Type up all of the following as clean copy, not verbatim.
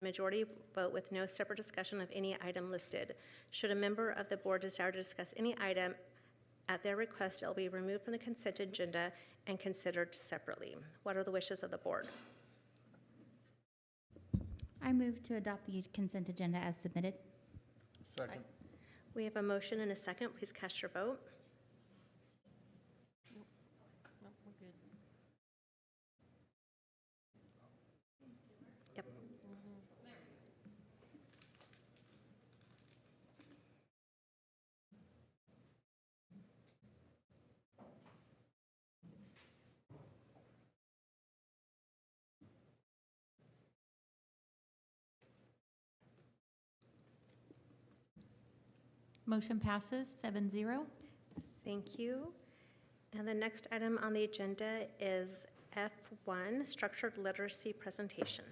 majority vote with no separate discussion of any item listed. Should a member of the board desire to discuss any item at their request, it will be removed from the consent agenda and considered separately. What are the wishes of the board? I move to adopt the consent agenda as submitted. Second. We have a motion and a second. Please cast your vote. No, we're good. Yep. Motion passes 7-0. Thank you. And the next item on the agenda is F1, Structured Literacy Presentation.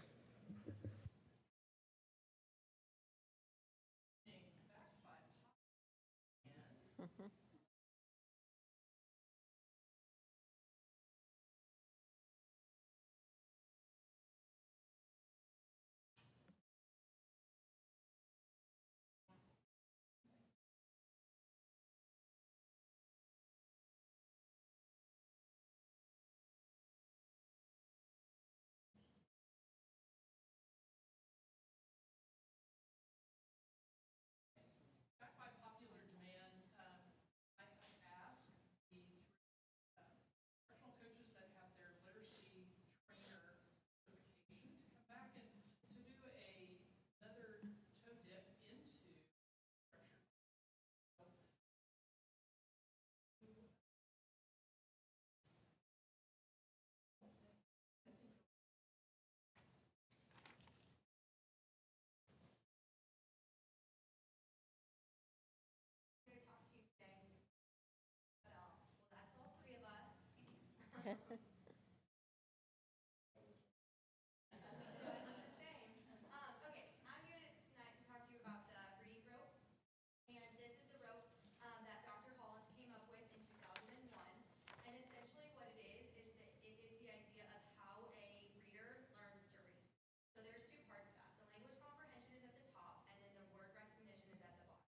Okay, I'm here tonight to talk to you about the reading rope. And this is the rope that Dr. Hollis came up with in 2001. And essentially what it is that it is the idea of how a reader learns to read. So there's two parts to that. The language comprehension is at the top, and then the word recognition is at the bottom.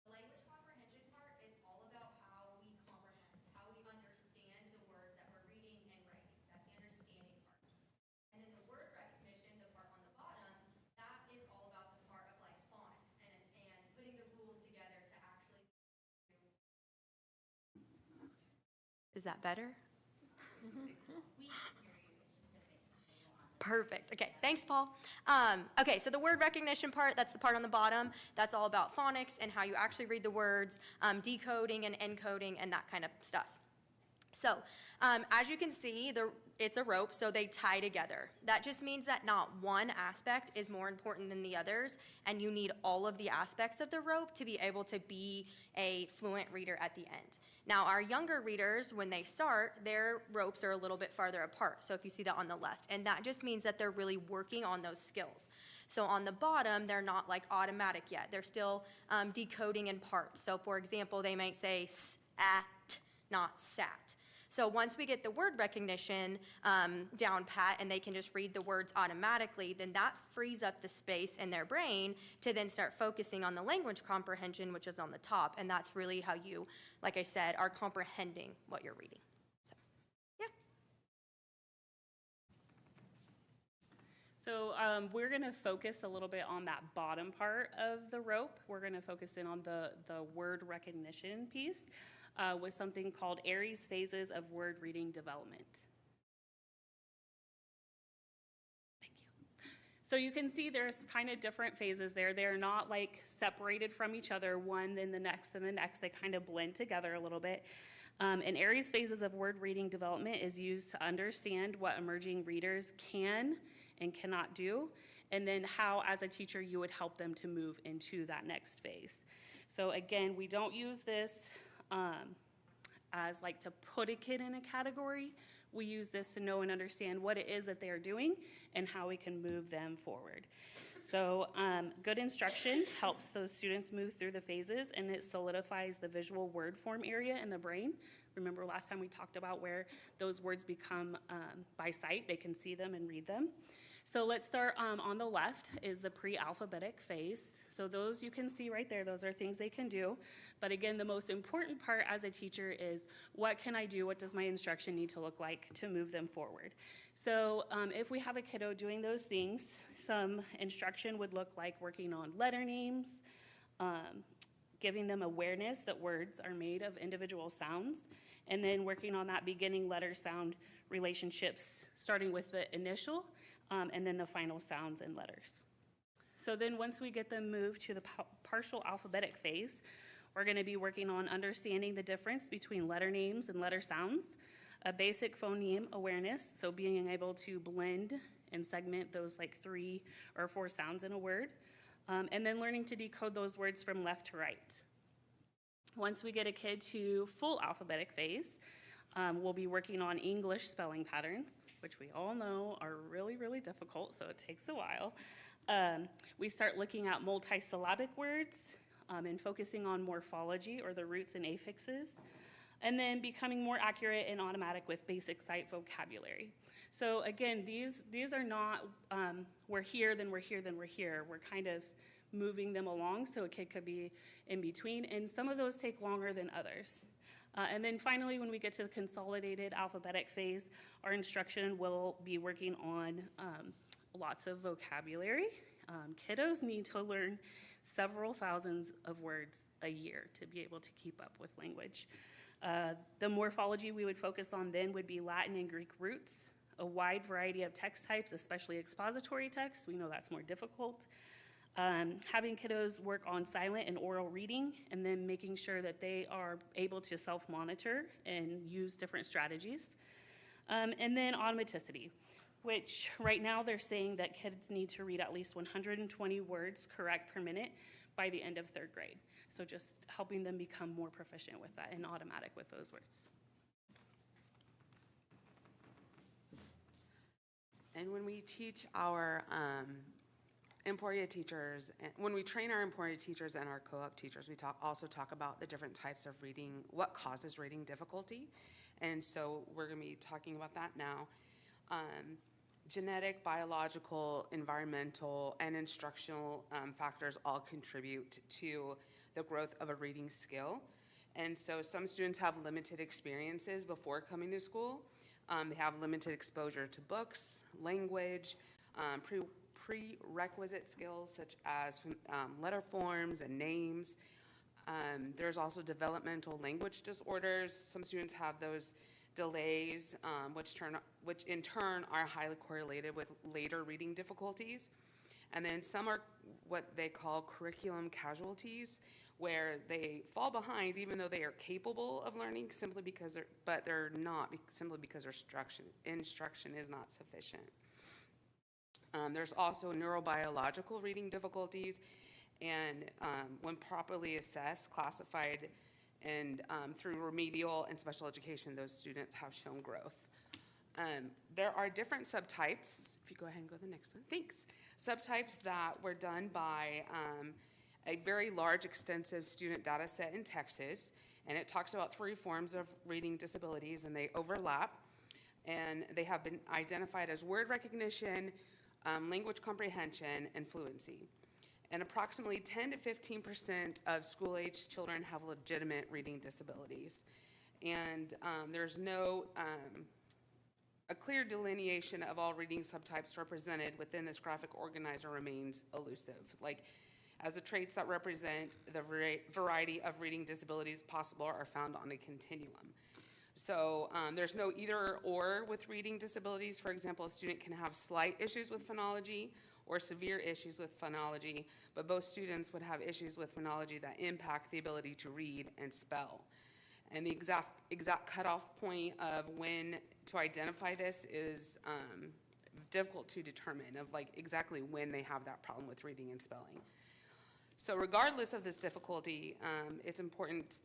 The language comprehension part is all about how we comprehend, how we understand the words that we're reading and writing. That's the understanding part. And then the word recognition, the part on the bottom, that is all about the part of like phonics and putting the rules together to actually. Is that better? We can hear you, it's just sitting. Perfect. Okay, thanks, Paul. Okay, so the word recognition part, that's the part on the bottom. That's all about phonics and how you actually read the words, decoding and encoding and that kind of stuff. So, as you can see, it's a rope, so they tie together. That just means that not one aspect is more important than the others, and you need all of the aspects of the rope to be able to be a fluent reader at the end. Now, our younger readers, when they start, their ropes are a little bit farther apart, so if you see that on the left, and that just means that they're really working on those skills. So on the bottom, they're not like automatic yet. They're still decoding in parts. So for example, they might say s-at, not sat. So once we get the word recognition down pat and they can just read the words automatically, then that frees up the space in their brain to then start focusing on the language comprehension, which is on the top. And that's really how you, like I said, are comprehending what you're reading. So, yeah. So we're going to focus a little bit on that bottom part of the rope. We're going to focus in on the word recognition piece with something called Aries phases of word reading development. Thank you. So you can see there's kind of different phases there. They're not like separated from each other, one then the next then the next. They kind of blend together a little bit. And Aries phases of word reading development is used to understand what emerging readers can and cannot do, and then how, as a teacher, you would help them to move into that next phase. So again, we don't use this as like to put a kid in a category. We use this to know and understand what it is that they are doing and how we can move them forward. So good instruction helps those students move through the phases, and it solidifies the visual word form area in the brain. Remember last time we talked about where those words become by sight, they can see them and read them. So let's start on the left is the pre-alphabetic phase. So those you can see right there, those are things they can do. But again, the most important part as a teacher is what can I do? What does my instruction need to look like to move them forward? So if we have a kiddo doing those things, some instruction would look like working on letter names, giving them awareness that words are made of individual sounds, and then working on that beginning letter sound relationships, starting with the initial and then the final sounds and letters. So then once we get them moved to the partial alphabetic phase, we're going to be working on understanding the difference between letter names and letter sounds, a basic phoneme awareness, so being able to blend and segment those like 3 or 4 sounds in a word, and then learning to decode those words from left to right. Once we get a kid to full alphabetic phase, we'll be working on English spelling patterns, which we all know are really, really difficult, so it takes a while. We start looking at multisyllabic words and focusing on morphology or the roots and affixes, and then becoming more accurate and automatic with basic sight vocabulary. So again, these are not, we're here, then we're here, then we're here. We're kind of moving them along so a kid could be in between, and some of those take longer than others. And then finally, when we get to the consolidated alphabetic phase, our instruction will be working on lots of vocabulary. Kiddos need to learn several thousands of words a year to be able to keep up with language. The morphology we would focus on then would be Latin and Greek roots, a wide variety of text types, especially expository text. We know that's more difficult. Having kiddos work on silent and oral reading, and then making sure that they are able to self-monitor and use different strategies. And then automaticity, which right now they're saying that kids need to read at least 120 words correct per minute by the end of 3rd grade. So just helping them become more proficient with that and automatic with those words. And when we teach our Emporia teachers, when we train our Emporia teachers and our co-op teachers, we also talk about the different types of reading, what causes reading difficulty. And so we're going to be talking about that now. Genetic, biological, environmental, and instructional factors all contribute to the growth of a reading skill. And so some students have limited experiences before coming to school. They have limited exposure to books, language, prerequisite skills such as letter forms and names. There's also developmental language disorders. Some students have those delays, which in turn are highly correlated with later reading difficulties. And then some are what they call curriculum casualties, where they fall behind even though they are capable of learning simply because they're not, simply because their instruction is not sufficient. There's also neurobiological reading difficulties, and when properly assessed, classified, and through remedial and special education, those students have shown growth. There are different subtypes. If you go ahead and go to the next one, thanks. Subtypes that were done by a very large, extensive student data set in Texas, and it talks about 3 forms of reading disabilities, and they overlap, and they have been identified as word recognition, language comprehension, and fluency. And approximately 10 to 15% of school-aged children have legitimate reading disabilities. And there's no, a clear delineation of all reading subtypes represented within this graphic organizer remains elusive. Like, as the traits that represent the variety of reading disabilities possible are found on a continuum. So there's no either or with reading disabilities. For example, a student can have slight issues with phonology or severe issues with phonology, but both students would have issues with phonology that impact the ability to read and spell. And the exact cutoff point of when to identify this is difficult to determine, of like exactly when they have that problem with reading and spelling. So regardless of this difficulty, it's important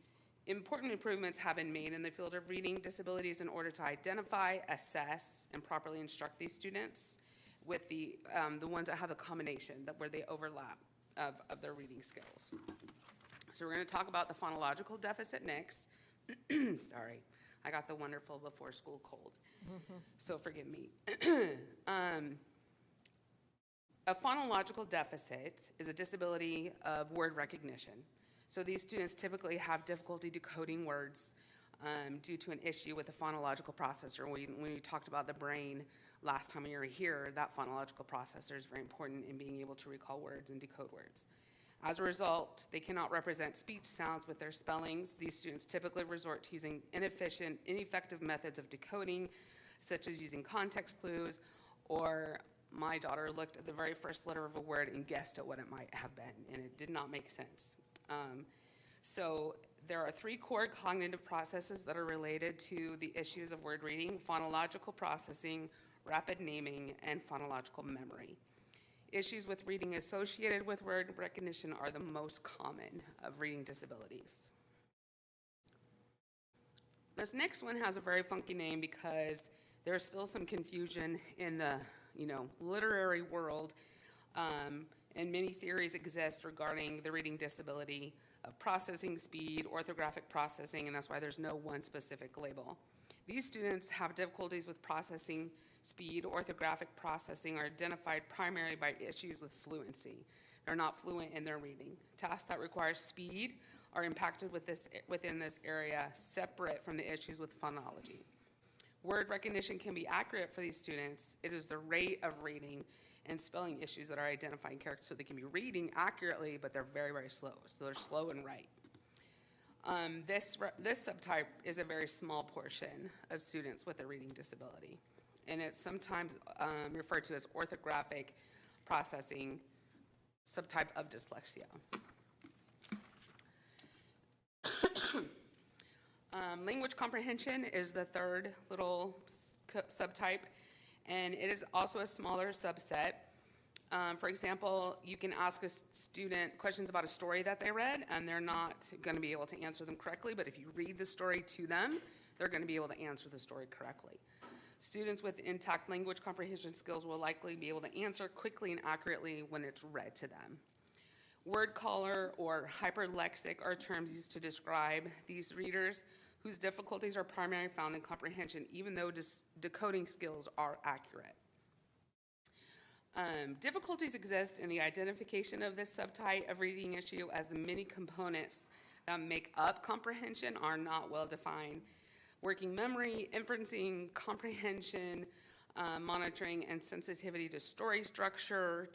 improvements have been made in the field of reading disabilities in order to identify, assess, and properly instruct these students with the ones that have a combination, where they overlap of their reading skills. So we're going to talk about the phonological deficit next. Sorry, I got the wonderful before school cold, so forgive me. A phonological deficit is a disability of word recognition. So these students typically have difficulty decoding words due to an issue with the phonological processor. When we talked about the brain last time we were here, that phonological processor is very important in being able to recall words and decode words. As a result, they cannot represent speech sounds with their spellings. These students typically resort to using ineffective methods of decoding, such as using context clues, or my daughter looked at the very first letter of a word and guessed at what it might have been, and it did not make sense. So there are 3 core cognitive processes that are related to the issues of word reading: phonological processing, rapid naming, and phonological memory. Issues with reading associated with word recognition are the most common of reading disabilities. This next one has a very funky name because there's still some confusion in the literary world, and many theories exist regarding the reading disability of processing speed, orthographic processing, and that's why there's no one specific label. These students have difficulties with processing speed. Orthographic processing are identified primarily by issues with fluency. They're not fluent in their reading. Tasks that require speed are impacted within this area, separate from the issues with phonology. Word recognition can be accurate for these students. It is the rate of reading and spelling issues that are identifying characters. So they can be reading accurately, but they're very, very slow. So they're slow and right. This subtype is a very small portion of students with a reading disability, and it's sometimes referred to as orthographic processing subtype of dyslexia. Language comprehension is the third little subtype, and it is also a smaller subset. For example, you can ask a student questions about a story that they read, and they're not going to be able to answer them correctly, but if you read the story to them, they're going to be able to answer the story correctly. Students with intact language comprehension skills will likely be able to answer quickly and accurately when it's read to them. Word color or hyperlexic are terms used to describe these readers whose difficulties are primarily found in comprehension, even though decoding skills are accurate. Difficulties exist in the identification of this subtype of reading issue, as the many components that make up comprehension are not well defined. Working memory, inferencing, comprehension, monitoring, and sensitivity to story structure,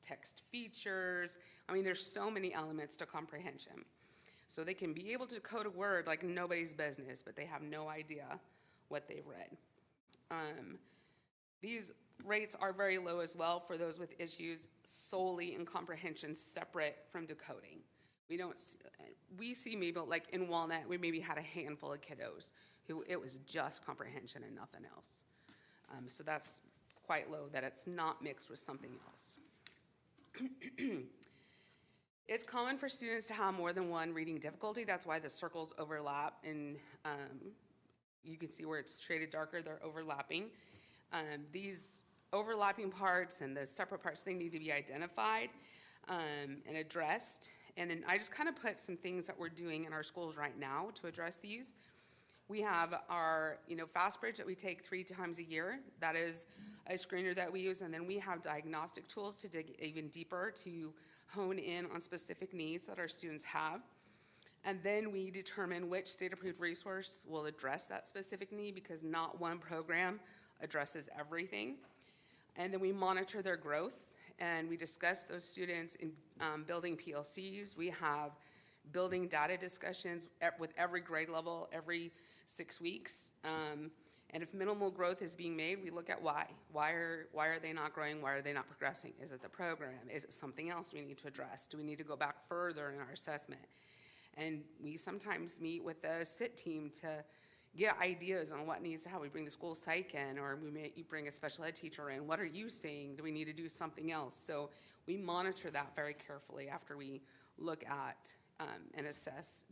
text features. I mean, there's so many elements to comprehension. So they can be able to decode a word like nobody's business, but they have no idea what they've read. These rates are very low as well for those with issues solely in comprehension, separate from decoding. We see maybe, like in Walnut, we maybe had a handful of kiddos who it was just comprehension and nothing else. So that's quite low, that it's not mixed with something else. It's common for students to have more than one reading difficulty. That's why the circles overlap, and you can see where it's shaded darker, they're overlapping. These overlapping parts and the separate parts, they need to be identified and addressed. And I just kind of put some things that we're doing in our schools right now to address these. We have our FastBridge that we take 3 times a year. That is a screener that we use, and then we have diagnostic tools to dig even deeper to hone in on specific needs that our students have. And then we determine which state-approved resource will address that specific need, because not one program addresses everything. And then we monitor their growth, and we discuss those students in building PLCs. We have building data discussions with every grade level every 6 weeks. And if minimal growth is being made, we look at why. Why are they not growing? Why are they not progressing? Is it the program? Is it something else we need to address? Do we need to go back further in our assessment? And we sometimes meet with the SIT team to get ideas on what needs to happen. We bring the school psych in, or you bring a special ed teacher in. What are you seeing? Do we need to do something else? So we monitor that very carefully after we look at and assess,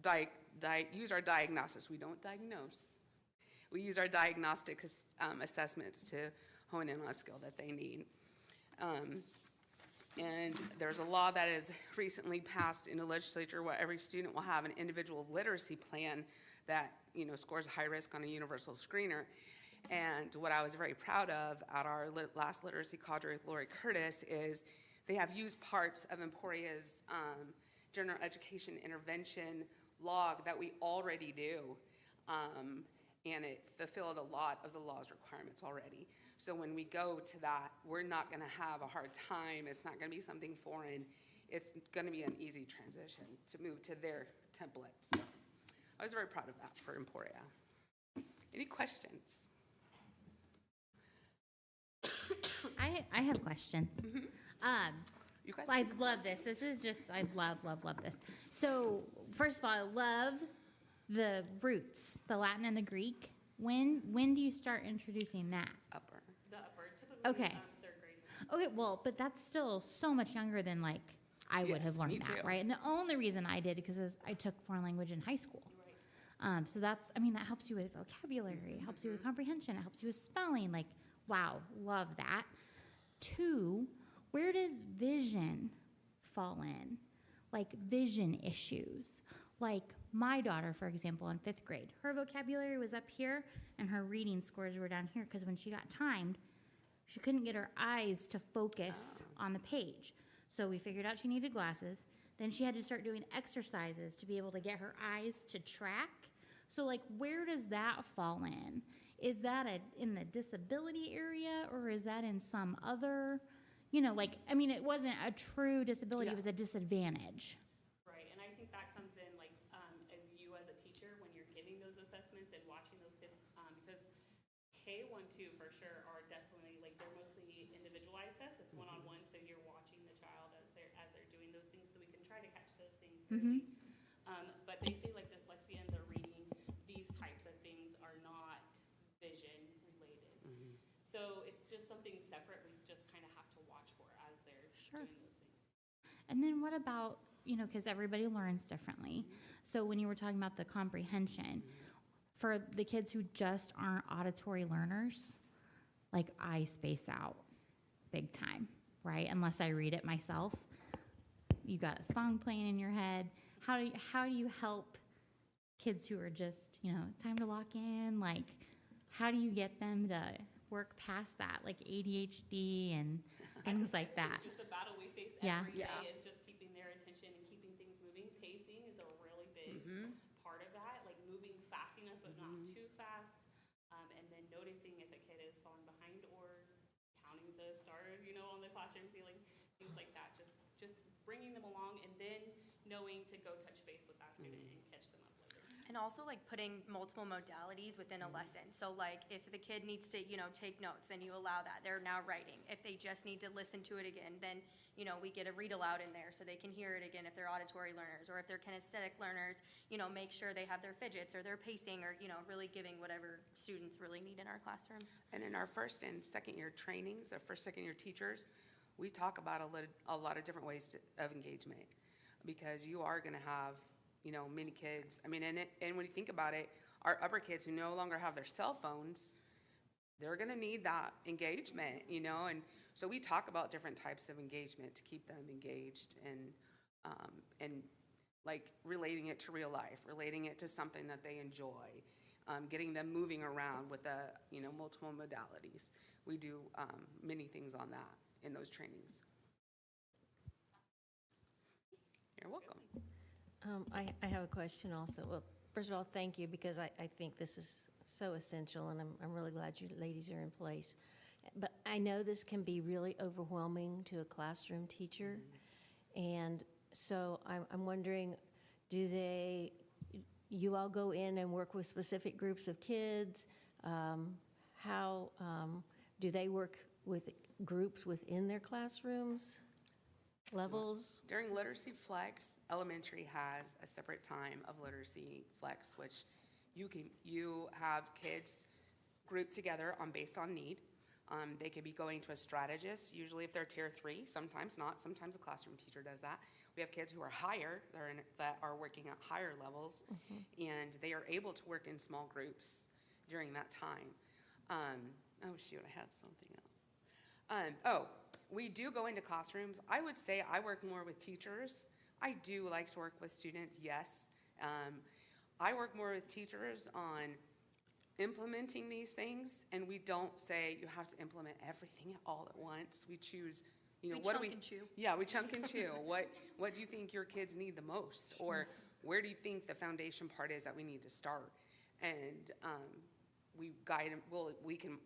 use our diagnostics. We don't diagnose. We use our diagnostic assessments to hone in on a skill that they need. And there's a law that is recently passed in the legislature where every student will have an individual literacy plan that scores high risk on a universal screener. And what I was very proud of at our last literacy cadre with Lori Curtis is they have used parts of Emporia's general education intervention log that we already do. And it fulfilled a lot of the law's requirements already. So when we go to that, we're not going to have a hard time. It's not going to be something foreign. It's going to be an easy transition to move to their templates. So I was very proud of that for Emporia. Any questions? I have questions. You guys? I love this. This is just, I love this. So, first of all, I love the roots, the Latin and the Greek. When do you start introducing that? Upper. The upper, typically Okay. third grade. Okay, well, but that's still so much younger than like I would have Yes, learned me that, too. right? And the only reason I did because I took foreign language in high school. So that's, I mean, that helps you with vocabulary, it helps you with comprehension, it helps you with spelling. Like, wow, love that. 2, where does vision fall in? Like vision issues. Like my daughter, for example, in 5th grade, her vocabulary was up here and her reading scores were down here because when she got timed, she couldn't get her eyes to focus on the page. So we figured out she needed glasses. Then she had to start doing exercises to be able to get her eyes to track. So like, where does that fall in? Is that in the disability area or is that in some other, like, I mean, it wasn't a true disability, Yeah. it was a disadvantage. Right, and I think that comes in like, as you as a teacher, when you're getting those assessments and watching those kids, because K1, 2 for sure are definitely, like, they're mostly individualized tests, it's one-on-one, so you're watching the child as they're doing those things, so we can try to catch those things early. But they say like dyslexia and the reading, these types of things are not vision related. So it's just something separate we just kind of have to watch for as they're doing those things. And then what about, because everybody learns differently. So when you were talking about the comprehension, for the kids who just aren't auditory learners, like I space out big time, right? Unless I read it myself. You got a song playing in your head. How do you help kids who are just, time to lock in? Like, how do you get them to work past that, like ADHD and things like that? It's just a battle we face Yeah. every day. Yes. It's just keeping their attention and keeping things moving. Pacing is a really big part of that, like moving fast enough but not too fast. And then noticing if a kid is falling behind or counting the stars, on the classroom ceiling, things like that. Just bringing them along and then knowing to go touch base with that student and catch them up later. And also like putting multiple modalities within a lesson. So like if the kid needs to, take notes, then you allow that. They're now writing. If they just need to listen to it again, then, we get a read aloud in there so they can hear it again if they're auditory learners. Or if they're kinesthetic learners, make sure they have their fidgets or their pacing or, really giving whatever students really need in our classrooms. And in our first and second year trainings, our first, second year teachers, we talk about a lot of different ways of engagement because you are going to have, many kids. I mean, and when you think about it, our upper kids who no longer have their cell phones, they're going to need that engagement, and so we talk about different types of engagement to keep them engaged and like relating it to real life, relating it to something that they enjoy, getting them moving around with the, multiple modalities. We do many things on that in those trainings. You're welcome. I have a question also. Well, first of all, thank you because I think this is so essential and I'm really glad you ladies are in place. But I know this can be really overwhelming to a classroom teacher. And so I'm wondering, you all go in and work with specific groups of kids? How do they work with groups within their classrooms, levels? During Literacy Flex, elementary has a separate time of Literacy Flex, which you have kids grouped together based on need. They could be going to a strategist, usually if they're tier 3, sometimes not, sometimes a classroom teacher does that. We have kids who are higher, that are working at higher levels, and they are able to work in small groups during that time. Oh shoot, I had something else. We do go into classrooms. I would say I work more with teachers. I do like to work with students, yes. I work more with teachers on implementing these things, and we don't say you have to implement everything all at once. We choose you know, We what do chunk we? and chew. Yeah, we chunk and chew. What do you think your kids need the most? Or where do you think the foundation part is that we need to start? And we guide them,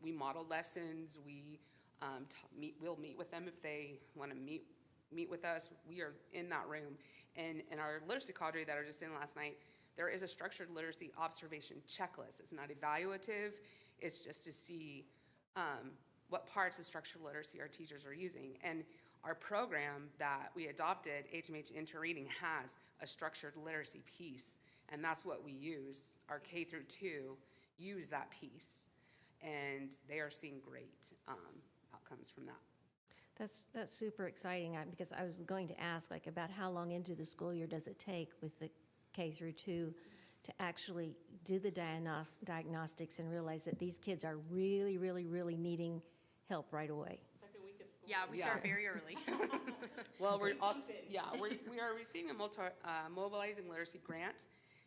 we model lessons, we'll meet with them if they want to meet with us. We are in that room. And in our literacy cadre that I was just in last night, there is a structured literacy observation checklist. It's not evaluative, it's just to see what parts of structured literacy our teachers are using. And our program that we adopted, HMH Interreading, has a structured literacy piece, and that's what we use. Our K through 2 use that piece, and they are seeing great outcomes from that. That's super exciting, because I was going to ask, like, about how long into the school year does it take with the K through 2 to actually do the diagnostics and realize that these kids are really, really, really needing help right away? Second week of school. Yeah, we start very early. Well, we're also, we are receiving a mobilizing literacy grant,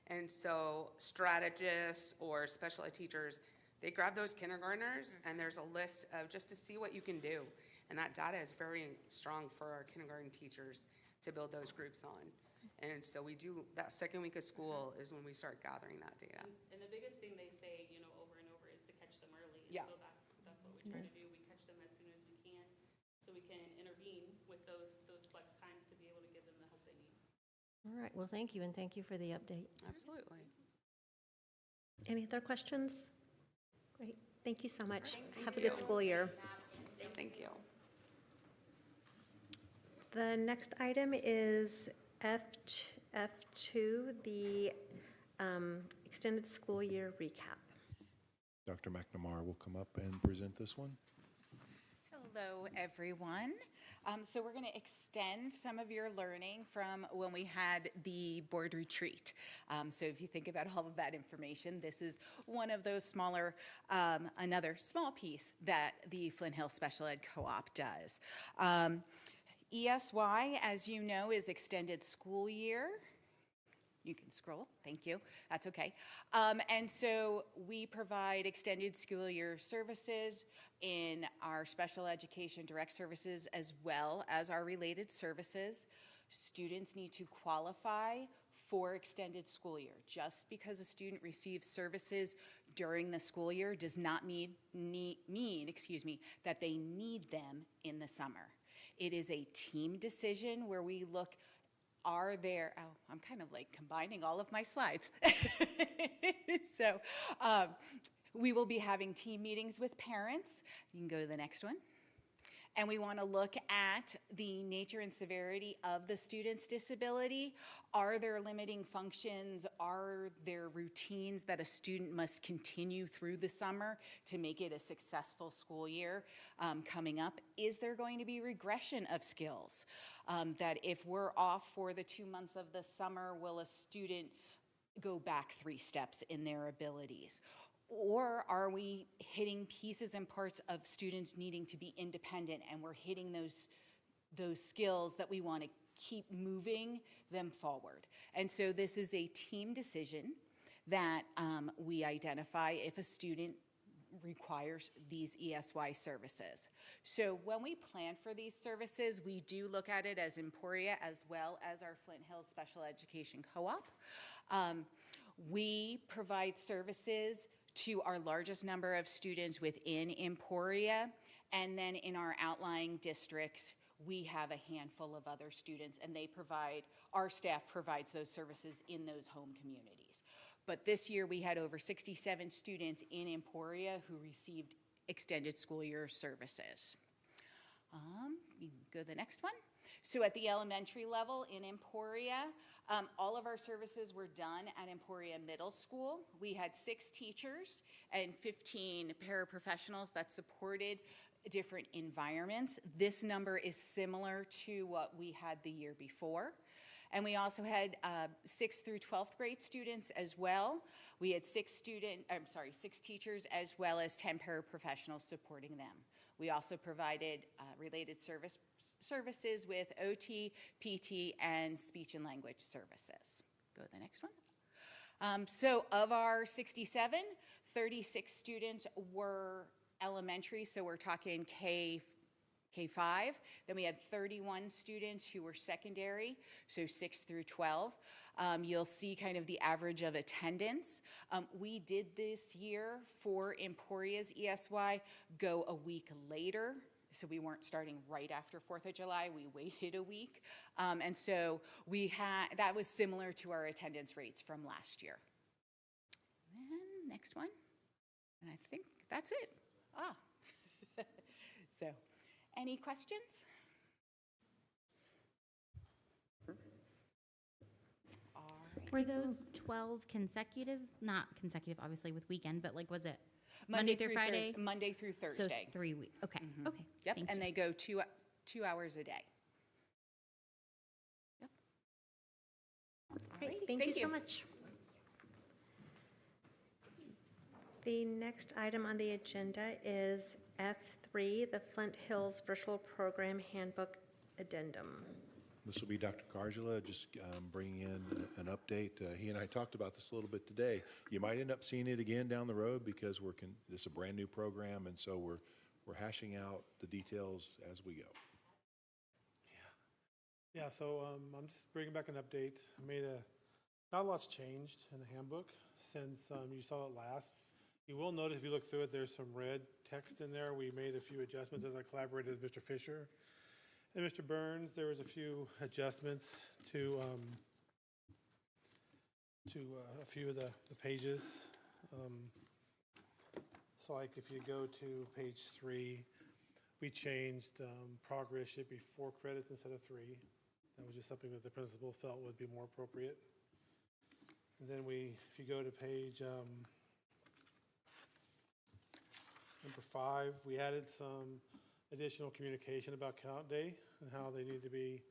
and so strategists or special ed teachers, they grab those kindergartners, and there's a list of just to see what you can do. And that data is very strong for our kindergarten teachers to build those groups on. And so we do, that second week of school is when we start gathering that data. And the biggest thing they say, you know, over and over is to catch them early. And Yeah. so that's what we try to do. We catch them as soon as we can, so we can intervene with those flex times to be able to give them the help they need. All right, well, thank you, and thank you for the update. Absolutely. Any other questions? Great, thank you so much. Have a good school year. Thank you. The next item is F2, the extended school year recap. Dr. McNamara will come up and present this one. Hello, everyone. So we're going to extend some of your learning from when we had the board retreat. So if you think about all of that information, this is one of those smaller, another small piece that the Flint Hill Special Ed Co-op does. ESY, as you know, is extended school year. You can scroll, thank you, that's okay. And so we provide extended school year services in our special education direct services as well as our related services. Students need to qualify for extended school year. Just because a student receives services during the school year does not mean that they need them in the summer. It is a team decision where we look, are there, oh, I'm kind of like combining all of my slides. So we will be having team meetings with parents. You can go to the next one. And we want to look at the nature and severity of the student's disability. Are there limiting functions? Are there routines that a student must continue through the summer to make it a successful school year coming up? Is there going to be regression of skills? That if we're off for the 2 months of the summer, will a student go back 3 steps in their abilities? Or are we hitting pieces and parts of students needing to be independent, and we're hitting those skills that we want to keep moving them forward? And so this is a team decision that we identify if a student requires these ESY services. So when we plan for these services, we do look at it as Emporia as well as our Flint Hills Special Education Co-op. We provide services to our largest number of students within Emporia, and then in our outlying districts, we have a handful of other students, and our staff provides those services in those home communities. But this year, we had over 67 students in Emporia who received extended school year services. You can go to the next one. So at the elementary level in Emporia, all of our services were done at Emporia Middle School. We had 6 teachers and 15 paraprofessionals that supported different environments. This number is similar to what we had the year before. And we also had 6th through 12th grade students as well. We had 6 teachers as well as 10 paraprofessionals supporting them. We also provided related services with OT, PT, and speech and language services. Go to the next one. So of our 67, 36 students were elementary, so we're talking K-5. Then we had 31 students who were secondary, so 6 through 12. You'll see kind of the average of attendance. We did this year for Emporia's ESY go a week later. So we weren't starting right after 4th of July, we waited a week. And so that was similar to our attendance rates from last year. Then next one, and I think that's it. So, any questions? All right. Were those 12 consecutive? Not consecutive, obviously, with weekend, but like, was it Monday through Friday? Monday through So Thursday. 3 weeks. Okay. Okay. Yep, Thank and you. they go 2 hours a day. Yep. Great, Alrighty, thank you so much. The next item on the agenda is F3, the Flint Hills Virtual Program Handbook Addendum. This will be Dr. Gargula, just bringing in an update. He and I talked about this a little bit today. You might end up seeing it again down the road because this is a brand-new program, and so we're hashing out the details as we go. Yeah, so I'm just bringing back an update. Not a lot's changed in the handbook since you saw it last. You will notice if you look through it, there's some red text in there. We made a few adjustments as I collaborated with Mr. Fisher and Mr. Burns. There was a few adjustments to a few of the pages. So like if you go to page 3, we changed progress should be 4 credits instead of 3. That was just something that the principal felt would be more appropriate. And then if you go to page number 5, we added some additional communication about count day and how they need to be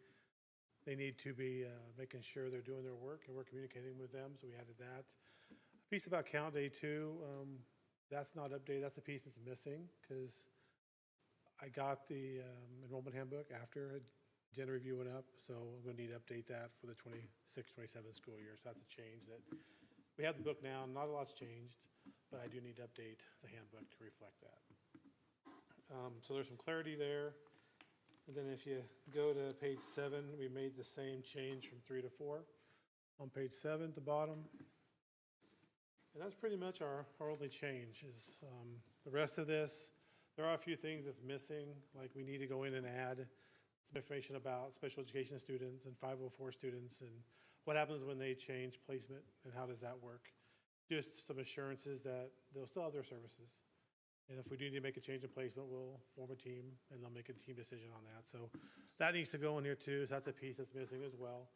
making sure they're doing their work, and we're communicating with them, so we added that. A piece about count day too, that's not updated, that's the piece that's missing, because I got the enrollment handbook after agenda review went up, so I'm going to need to update that for the 26-27 school year, so that's a change that, we have the book now, not a lot's changed, but I do need to update the handbook to reflect that. So there's some clarity there. And then if you go to page 7, we made the same change from 3 to 4. On page 7 at the bottom. And that's pretty much our only change is the rest of this. There are a few things that's missing, like we need to go in and add some information about special education students and 504 students and what happens when they change placement and how does that work. Just some assurances that they'll still have their services. And if we do need to make a change in placement, we'll form a team and they'll make a team decision on that. So that needs to go in here too. So that's a piece that's missing as well.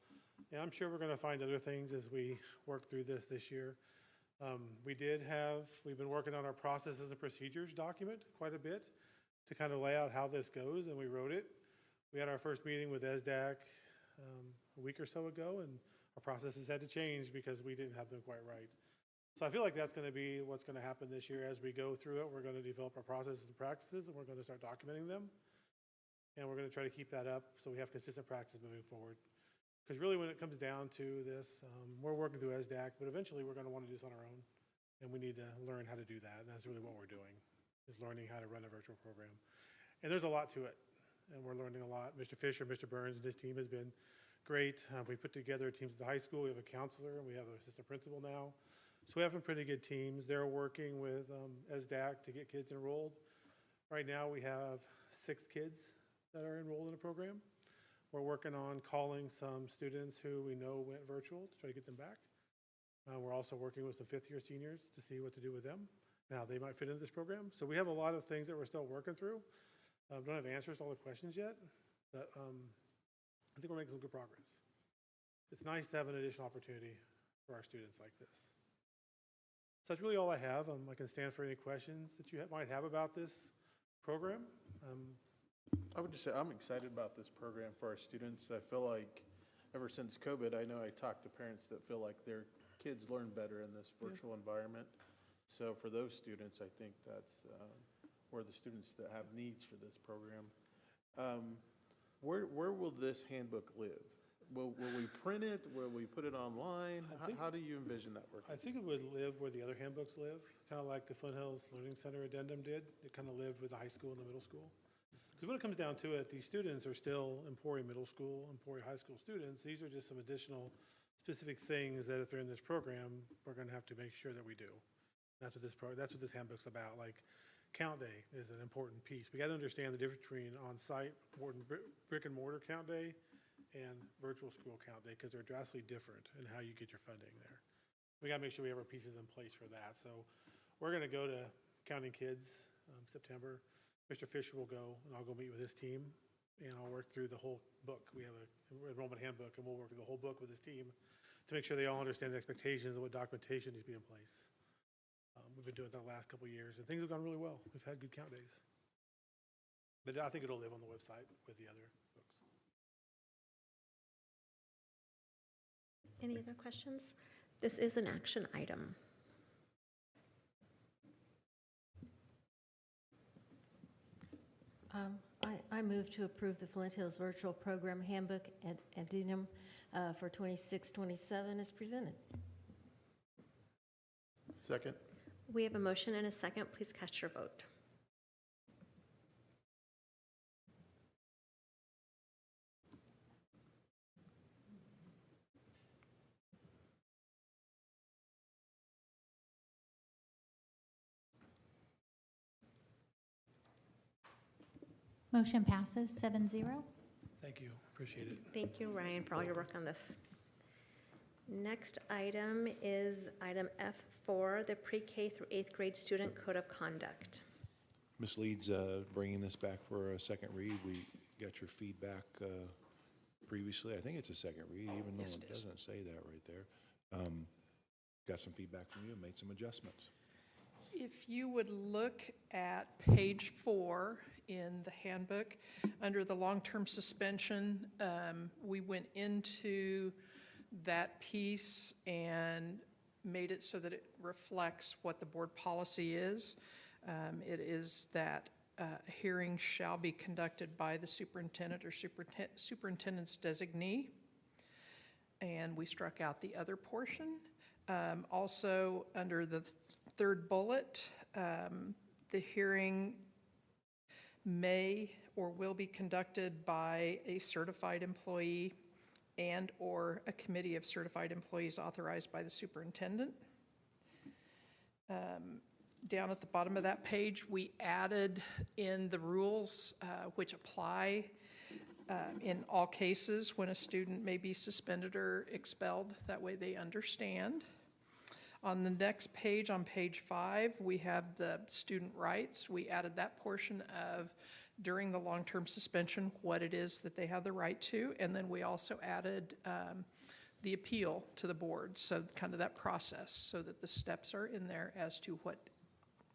And I'm sure we're going to find other things as we work through this year. We've been working on our processes and procedures document quite a bit to kind of lay out how this goes, and we wrote it. We had our first meeting with SDAC a week or so ago, and our processes had to change because we didn't have them quite right. So I feel like that's going to be what's going to happen this year as we go through it. We're going to develop our processes and practices, and we're going to start documenting them. And we're going to try to keep that up so we have consistent practices moving forward. Because really when it comes down to this, we're working through SDAC, but eventually we're going to want to do this on our own. And we need to learn how to do that. And that's really what we're doing, is learning how to run a virtual program. And there's a lot to it, and we're learning a lot. Mr. Fisher, Mr. Burns, and his team has been great. We put together teams at the high school. We have a counselor, and we have an assistant principal now. So we have some pretty good teams. They're working with SDAC to get kids enrolled. Right now we have 6 kids that are enrolled in a program. We're working on calling some students who we know went virtual to try to get them back. We're also working with some 5th-year seniors to see what to do with them and how they might fit into this program. So we have a lot of things that we're still working through. Don't have answers to all the questions yet, but I think we're making some good progress. It's nice to have an additional opportunity for our students like this. So that's really all I have. I can stand for any questions that you might have about this program. I would just say I'm excited about this program for our students. I feel like ever since COVID, I know I talked to parents that feel like their kids learn better in this virtual environment. So for those students, I think that's where the students that have needs for this program. Where will this handbook live? Will we print it? Will we put it online? How do you envision that working? I think it would live where the other handbooks live, kind of like the Flint Hills Learning Center addendum did. It kind of lived with the high school and the middle school. Because when it comes down to it, these students are still Emporia Middle School, Emporia High School students. These are just some additional specific things that if they're in this program, we're going to have to make sure that we do. That's what this handbook's about. Like, count day is an important piece. We got to understand the difference between on-site, brick and mortar count day and virtual school count day, because they're drastically different in how you get your funding there. We got to make sure we have our pieces in place for that. So we're going to go to Counting Kids September. Mr. Fisher will go, and I'll go meet with his team, and I'll work through the whole book. We have an enrollment handbook, and we'll work through the whole book with his team to make sure they all understand the expectations and what documentation needs to be in place. We've been doing that the last couple of years, and things have gone really well. We've had good count days. But I think it'll live on the website with the other folks. Any other questions? This is an action item. I move to approve the Flint Hills Virtual Program Handbook addendum for 26-27 as presented. Second. We have a motion and a second. Please cast your vote. Motion passes 7-0. Thank you. Appreciate it. Thank you, Ryan, for all your work on this. Next item is item F4, the pre-K through 8th grade student code of conduct. Ms. Leeds bringing this back for a second read. We got your feedback previously. I think it's a second read, even though it doesn't say that right there. Got some feedback from you and made some adjustments. If you would look at page 4 in the handbook, under the long-term suspension, we went into that piece and made it so that it reflects what the board policy is. It is that a hearing shall be conducted by the superintendent or superintendent's designee. And we struck out the other portion. Also, under the third bullet, the hearing may or will be conducted by a certified employee and/or a committee of certified employees authorized by the superintendent. Down at the bottom of that page, we added in the rules which apply in all cases when a student may be suspended or expelled. That way they understand. On the next page, on page 5, we have the student rights. We added that portion of during the long-term suspension, what it is that they have the right to. And then we also added the appeal to the board, so kind of that process, so that the steps are in there as to what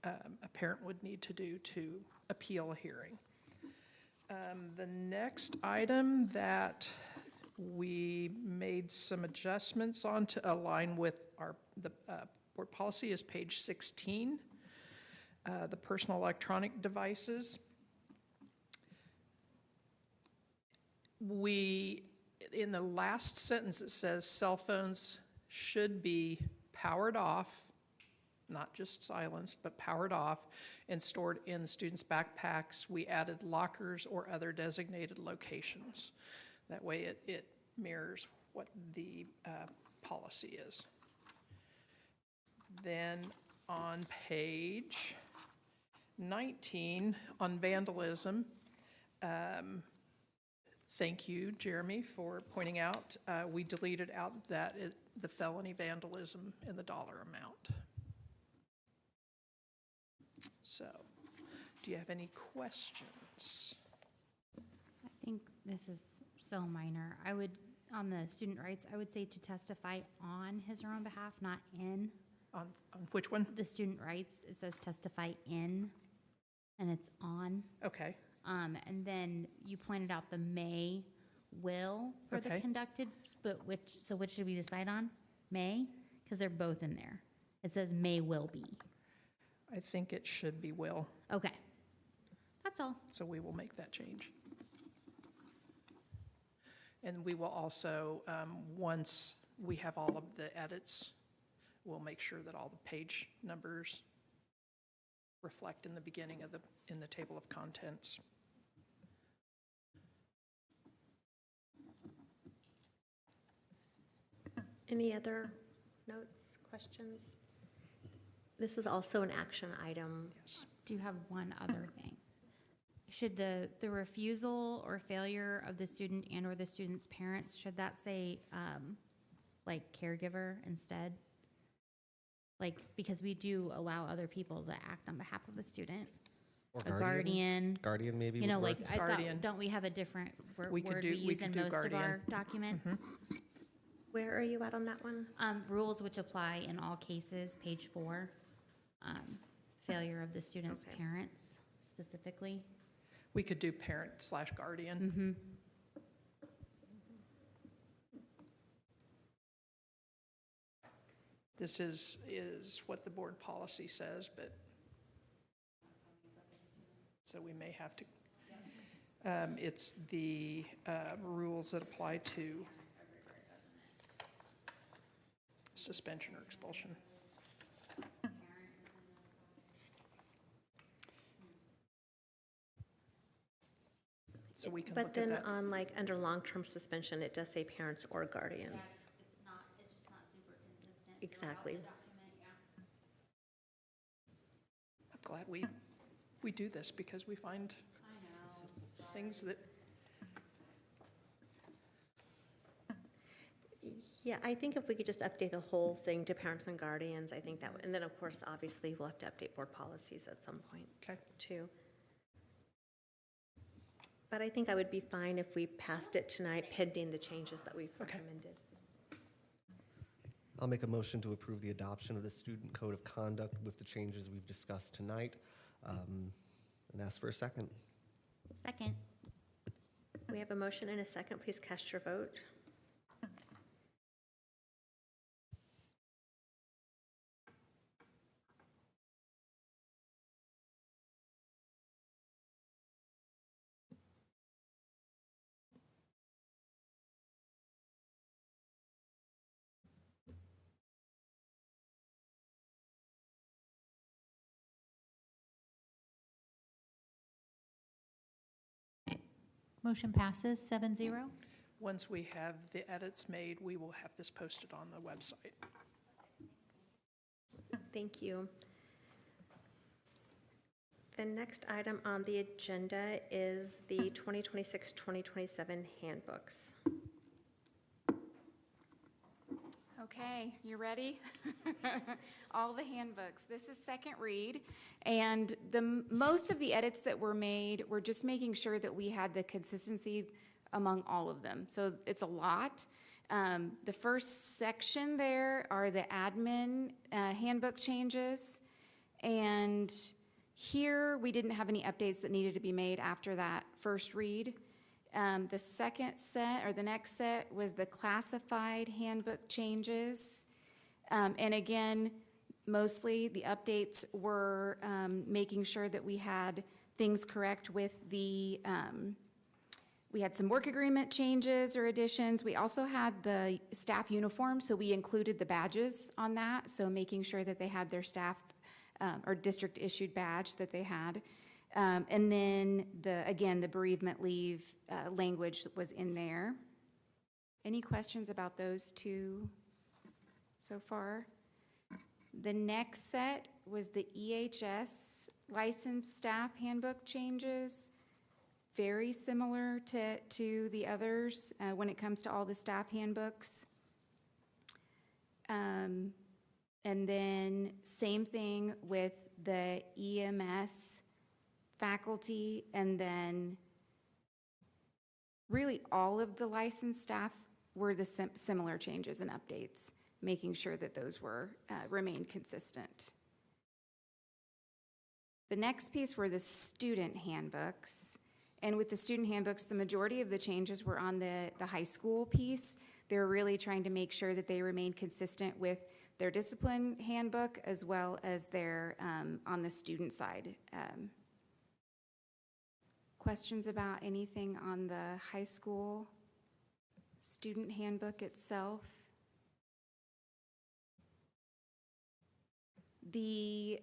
a parent would need to do to appeal a hearing. The next item that we made some adjustments on to align with the board policy is page 16, the personal electronic devices. In the last sentence, it says cell phones should be powered off, not just silenced, but powered off and stored in the students' backpacks. We added lockers or other designated locations. That way it mirrors what the policy is. Then on page 19, on vandalism, thank you, Jeremy, for pointing out, we deleted out the felony vandalism in the dollar amount. So, do you have any questions? I think this is so minor. I would, on the student rights, I would say to testify on his or her own behalf, not in. On which one? The student rights, it says testify in, and it's on. Okay. And then you pointed out the may, will for the Okay. conducted, but which should we decide on? May? Because they're both in there. It says may, will be. I think it should be will, Okay. That's all. so we will make that change. And we will also, once we have all of the edits, we'll make sure that all the page numbers reflect in the beginning of in the table of contents. Any other notes, questions? This is also an action item. Yes. Do have one other thing. Should the refusal or failure of the student and or the student's parents, should that say, like caregiver instead? Like, because we do allow other people to act on behalf of a student. Or A guardian. Guardian maybe You know, would work. like, I Guardian. thought, don't we have a different word We we could do- we use could in do most of guardian. our documents? Where are you at on that one? Rules which apply in all cases, page 4. Failure of the student's Okay. parents specifically. We could do parent/guardian. This is what the board policy says, but, so we may have to, it's the rules that apply to suspension or expulsion. So we can But look at then that. on like, under long-term suspension, it does say parents or guardians. It's just not super consistent. Exactly. I'm glad we do this because we find things that, Yeah, I think if we could just update the whole thing to parents and guardians, I think that, and then of course, obviously, we'll have to update board policies at some point okay. too. But I think I would be fine if we passed it tonight pending the changes that we've Okay. recommended. I'll make a motion to approve the adoption of the student code of conduct with the changes we've discussed tonight, and ask for a second. Second. We have a motion and a second. Please cast your vote. Motion passes 7-0. Once we have the edits made, we will have this posted on the website. Thank you. The next item on the agenda is the 2026-2027 handbooks. Okay, you ready? All the handbooks. This is second read, and most of the edits that were made were just making sure that we had the consistency among all of them. So it's a lot. The first section there are the admin handbook changes, and here we didn't have any updates that needed to be made after that first read. The second set, or the next set, was the classified handbook changes. And again, mostly the updates were making sure that we had things correct with the, we had some work agreement changes or additions. We also had the staff uniform, so we included the badges on that, so making sure that they had their staff or district-issued badge that they had. And then, again, the bereavement leave language was in there. Any questions about those two so far? The next set was the EHS licensed staff handbook changes. Very similar to the others when it comes to all the staff handbooks. And then same thing with the EMS faculty, and then really all of the licensed staff were the similar changes and updates, making sure that those were remained consistent. The next piece were the student handbooks, and with the student handbooks, the majority of the changes were on the high school piece. They're really trying to make sure that they remain consistent with their discipline handbook as well as their on the student side. Questions about anything on the high school student handbook itself? The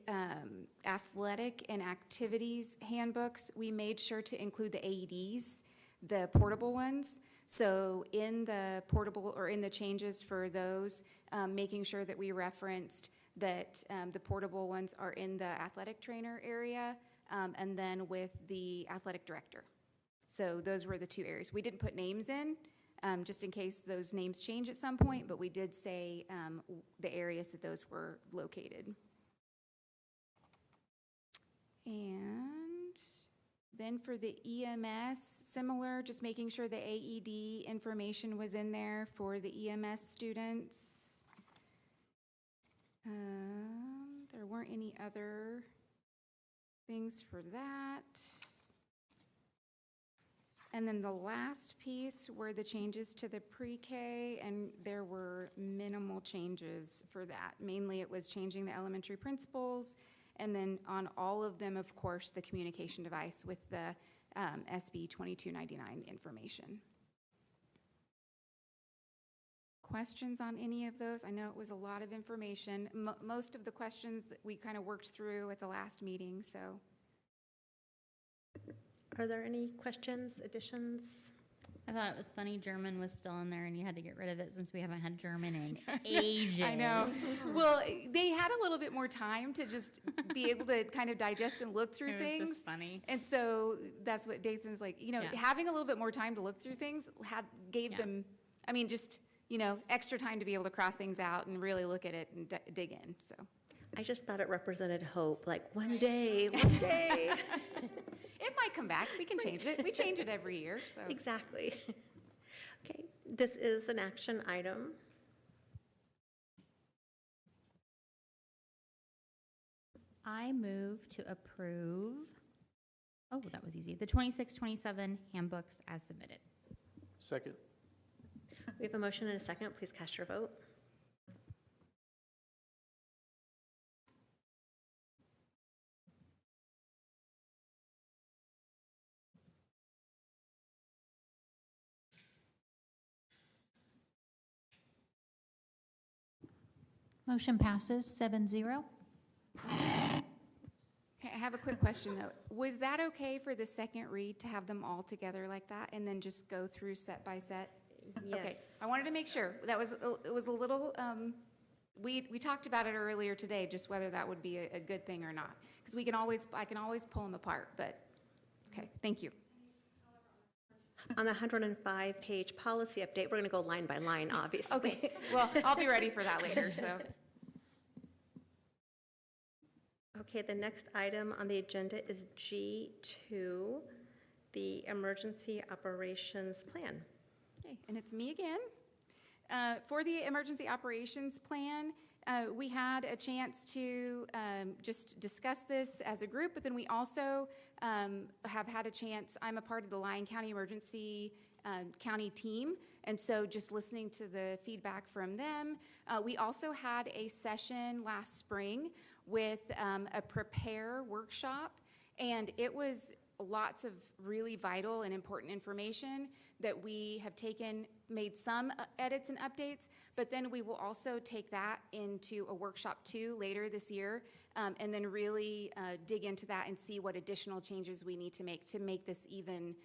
athletic and activities handbooks, we made sure to include the AEDs, the portable ones. So in the portable, or in the changes for those, making sure that we referenced that the portable ones are in the athletic trainer area, and then with the athletic director. So those were the two areas. We didn't put names in, just in case those names change at some point, but we did say the areas that those were located. And then for the EMS, similar, just making sure the AED information was in there for the EMS students. There weren't any other things for that. And then the last piece were the changes to the pre-K, and there were minimal changes for that. Mainly it was changing the elementary principals, and then on all of them, of course, the communication device with the SB 2299 information. Questions on any of those? I know it was a lot of information. Most of the questions that we kind of worked through at the last meeting, so. Are there any questions, additions? I thought it was funny German was still in there and you had to get rid of it since we haven't had German in ages. I know. Well, they had a little bit more time to just be able to kind of digest and look through things. It was just funny. And so that's what Dathan's like, you know, having a little bit more time to look through things gave them, I mean, just, you know, extra time to be able to cross things out and really look at it and dig in, so. I just thought it represented hope, like one day, one day. It might come back. We can change it. We change it every year, so. Exactly. Okay, this is an action item. I move to approve, oh, that was easy, the 26-27 handbooks as submitted. Second. We have a motion and a second. Please cast your vote. Motion passes 7-0. Okay, I have a quick question, though. Was that okay for the second read to have them all together like that and then just go through set by set? Okay, Yes. I wanted to make sure. That was, it was a little, we talked about it earlier today, just whether that would be a good thing or not. Because I can always pull them apart, but, okay, thank you. On the 105-page policy update, we're going to go line by line, obviously. Okay, well, I'll be ready for that later, so. Okay, the next item on the agenda is G2, the Emergency Operations Plan. Okay, and it's me again. For the Emergency Operations Plan, we had a chance to just discuss this as a group, but then we also have had a chance, I'm a part of the Lyon County Emergency County team, and so just listening to the feedback from them. We also had a session last spring with a prepare workshop, and it was lots of really vital and important information that we have made some edits and updates, but then we will also take that into a workshop 2 later this year, and then really dig into that and see what additional changes we need to make this even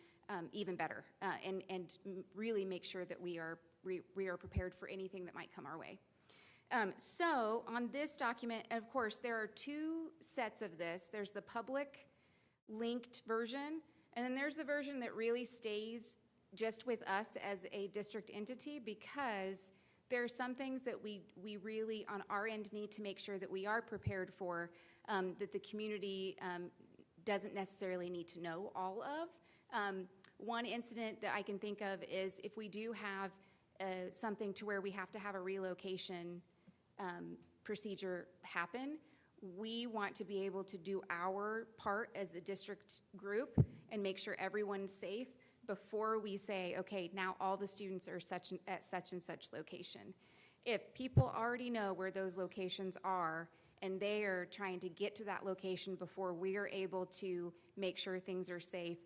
better, and really make sure that we are prepared for anything that might come our way. So on this document, of course, there are 2 sets of this. There's the public linked version, and then there's the version that really stays just with us as a district entity, because there are some things that we really on our end need to make sure that we are prepared for, that the community doesn't necessarily need to know all of. One incident that I can think of is if we do have something to where we have to have a relocation procedure happen, we want to be able to do our part as a district group and make sure everyone's safe before we say, okay, now all the students are at such and such location. If people already know where those locations are and they are trying to get to that location before we are able to make sure things are safe,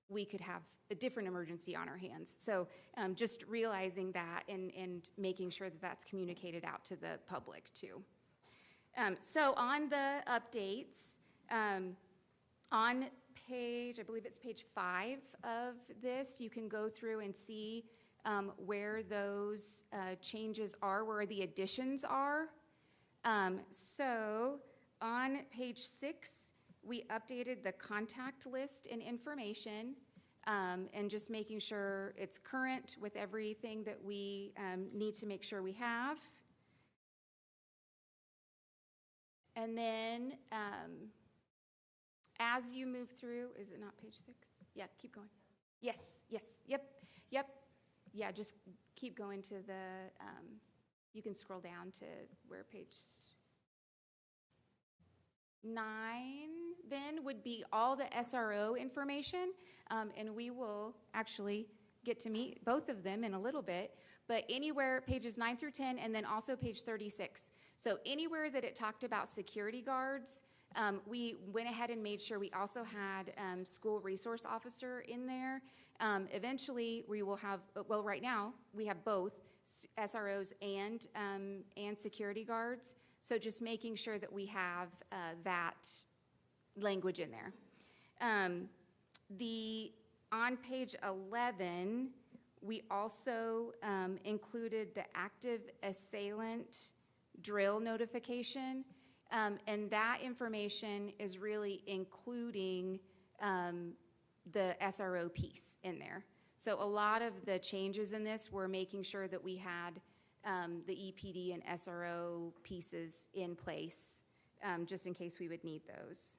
we could have a different emergency on our hands. So just realizing that and making sure that that's communicated out to the public too. So on the updates, on page, I believe it's page 5 of this, you can go through and see where those changes are, where the additions are. So on page 6, we updated the contact list and information, and just making sure it's current with everything that we need to make sure we have. And then as you move through, is it not page 6? Yeah, keep going. Yes, yep. Yeah, just keep going to the, you can scroll down to where page 9 then would be all the SRO information, and we will actually get to meet both of them in a little bit, but anywhere, pages 9 through 10, and then also page 36. So anywhere that it talked about security guards, we went ahead and made sure we also had school resource officer in there. Eventually, we will have, well, right now, we have both SROs and security guards. So just making sure that we have that language in there. On page 11, we also included the active assailant drill notification. And that information is really including the SRO piece in there. So a lot of the changes in this were making sure that we had the EPD and SRO pieces in place, just in case we would need those.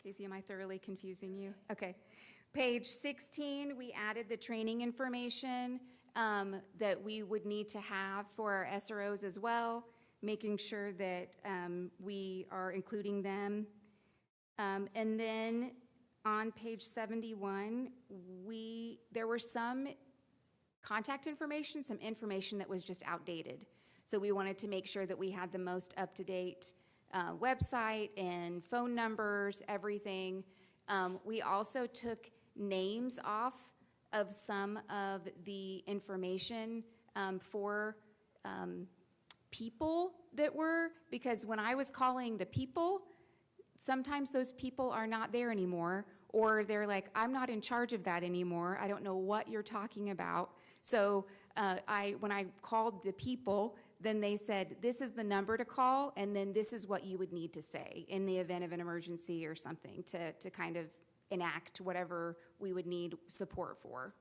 Casey, am I thoroughly confusing you? Okay. Page 16, we added the training information that we would need to have for our SROs as well, making sure that we are including them. And then on page 71, there were some contact information, some information that was just outdated. So we wanted to make sure that we had the most up-to-date website and phone numbers, everything. We also took names off of some of the information for people that were, because when I was calling the people, sometimes those people are not there anymore, or they're like, I'm not in charge of that anymore. I don't know what you're talking about. So when I called the people, then they said, this is the number to call, and then this is what you would need to say in the event of an emergency or something to kind of enact whatever we would need support for.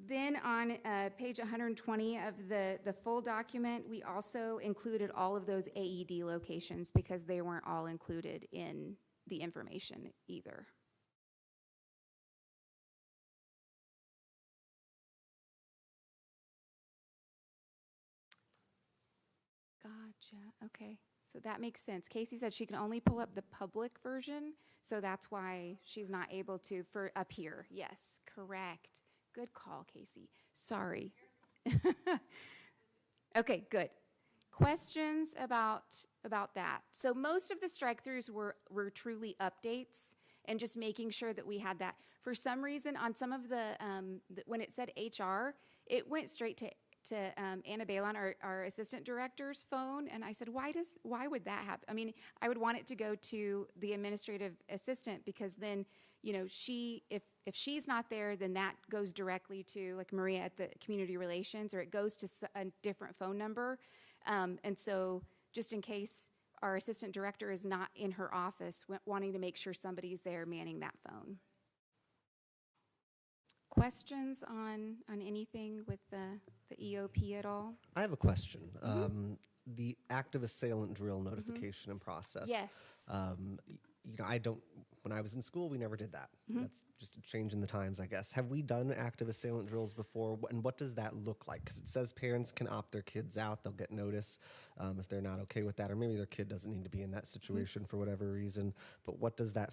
Then on page 120 of the full document, we also included all of those AED locations because they weren't all included in the information either. Gotcha, okay. So that makes sense. Casey said she can only pull up the public version, so that's why she's not able to for up here. Yes, correct. Good call, Casey. Sorry. Okay, good. Questions about that? So most of the strike-throughs were truly updates and just making sure that we had that. For some reason, on some of the when it said HR, it went straight to Anna Balon, our assistant director's phone, and I said, why would that happen? I mean, I would want it to go to the administrative assistant because then, you know, if she's not there, then that goes directly to like Maria at the community relations, or it goes to a different phone number. And so just in case our assistant director is not in her office, wanting to make sure somebody's there manning that phone. Questions on anything with the EOP at all? I have a question. The active assailant drill notification and process. Yes. You know, when I was in school, we never did that. That's just a change in the times, I guess. Have we done active assailant drills before? And what does that look like? Because it says parents can opt their kids out. They'll get notice if they're not okay with that, or maybe their kid doesn't need to be in that situation for whatever reason. But what does that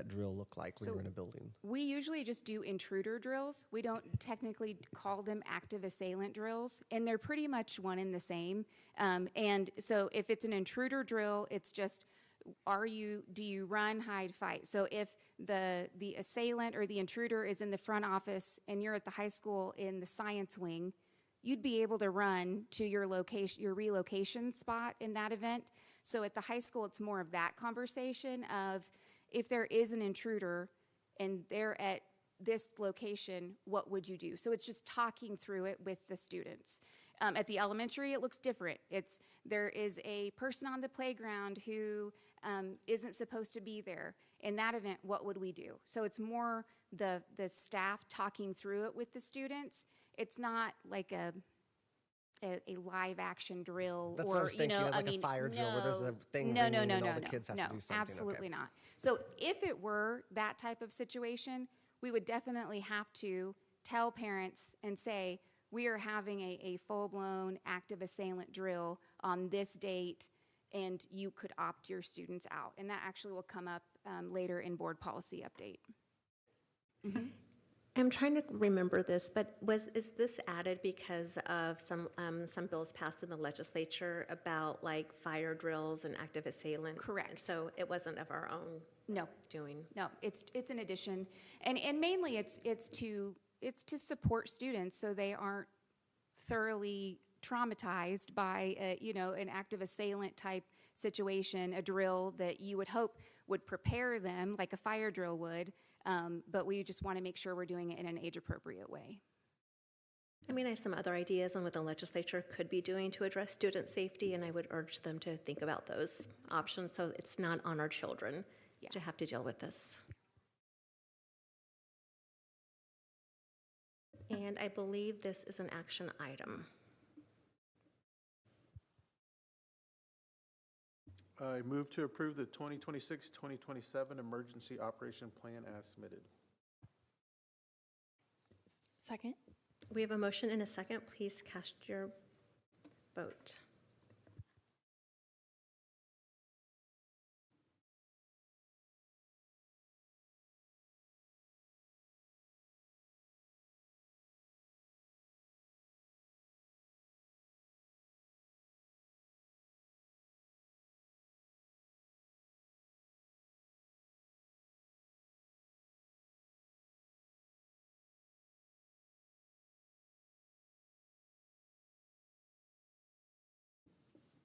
drill look like when you're in a building? We usually just do intruder drills. We don't technically call them active assailant drills, and they're pretty much one and the same. And so if it's an intruder drill, it's just, do you run, hide, fight? So if the assailant or the intruder is in the front office and you're at the high school in the science wing, you'd be able to run to your relocation spot in that event. So at the high school, it's more of that conversation of if there is an intruder and they're at this location, what would you do? So it's just talking through it with the students. At the elementary, it looks different. There is a person on the playground who isn't supposed to be there. In that event, what would we do? So it's more the staff talking through it with the students. It's not like a live action drill That's or, what I was thinking, like a fire drill where there's a thing ringing and all the kids have to do something. Absolutely Okay. not. So if it were that type of situation, we would definitely have to tell parents and say, we are having a full-blown active assailant drill on this date, and you could opt your students out. And that actually will come up later in board policy update. I'm trying to remember this, but is this added because of some bills passed in the legislature about like fire drills and active assailant? Correct. So it wasn't of our own No, doing? no, it's an addition. And mainly it's to support students so they aren't thoroughly traumatized by an active assailant type situation, a drill that you would hope would prepare them like a fire drill would, but we just want to make sure we're doing it in an age-appropriate way. I mean, I have some other ideas on what the legislature could be doing to address student safety, and I would urge them to think about those options so it's not on our children to have to deal with this. And I believe this is an action item. I move to approve the 2026-2027 Emergency Operation Plan as submitted. Second. We have a motion and a second. Please cast your vote.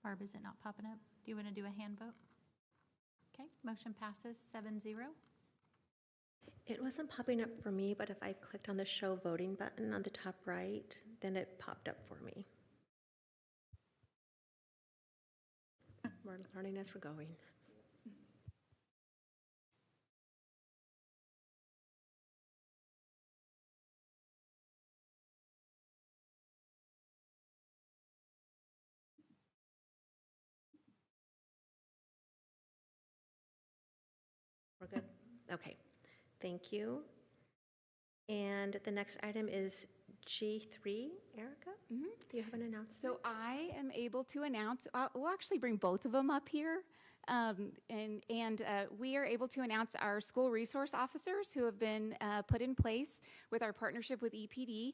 Barb, is it not popping up? Do you want to do a hand vote? Okay, motion passes 7-0. It wasn't popping up for me, but if I clicked on the show voting button on the top right, then it popped up for me. We're learning as we're going. We're good? Okay, thank you. And the next item is G3. Erica, do you have an announcement? So I am able to announce, we'll actually bring both of them up here. We are able to announce our school resource officers who have been put in place with our partnership with EPD.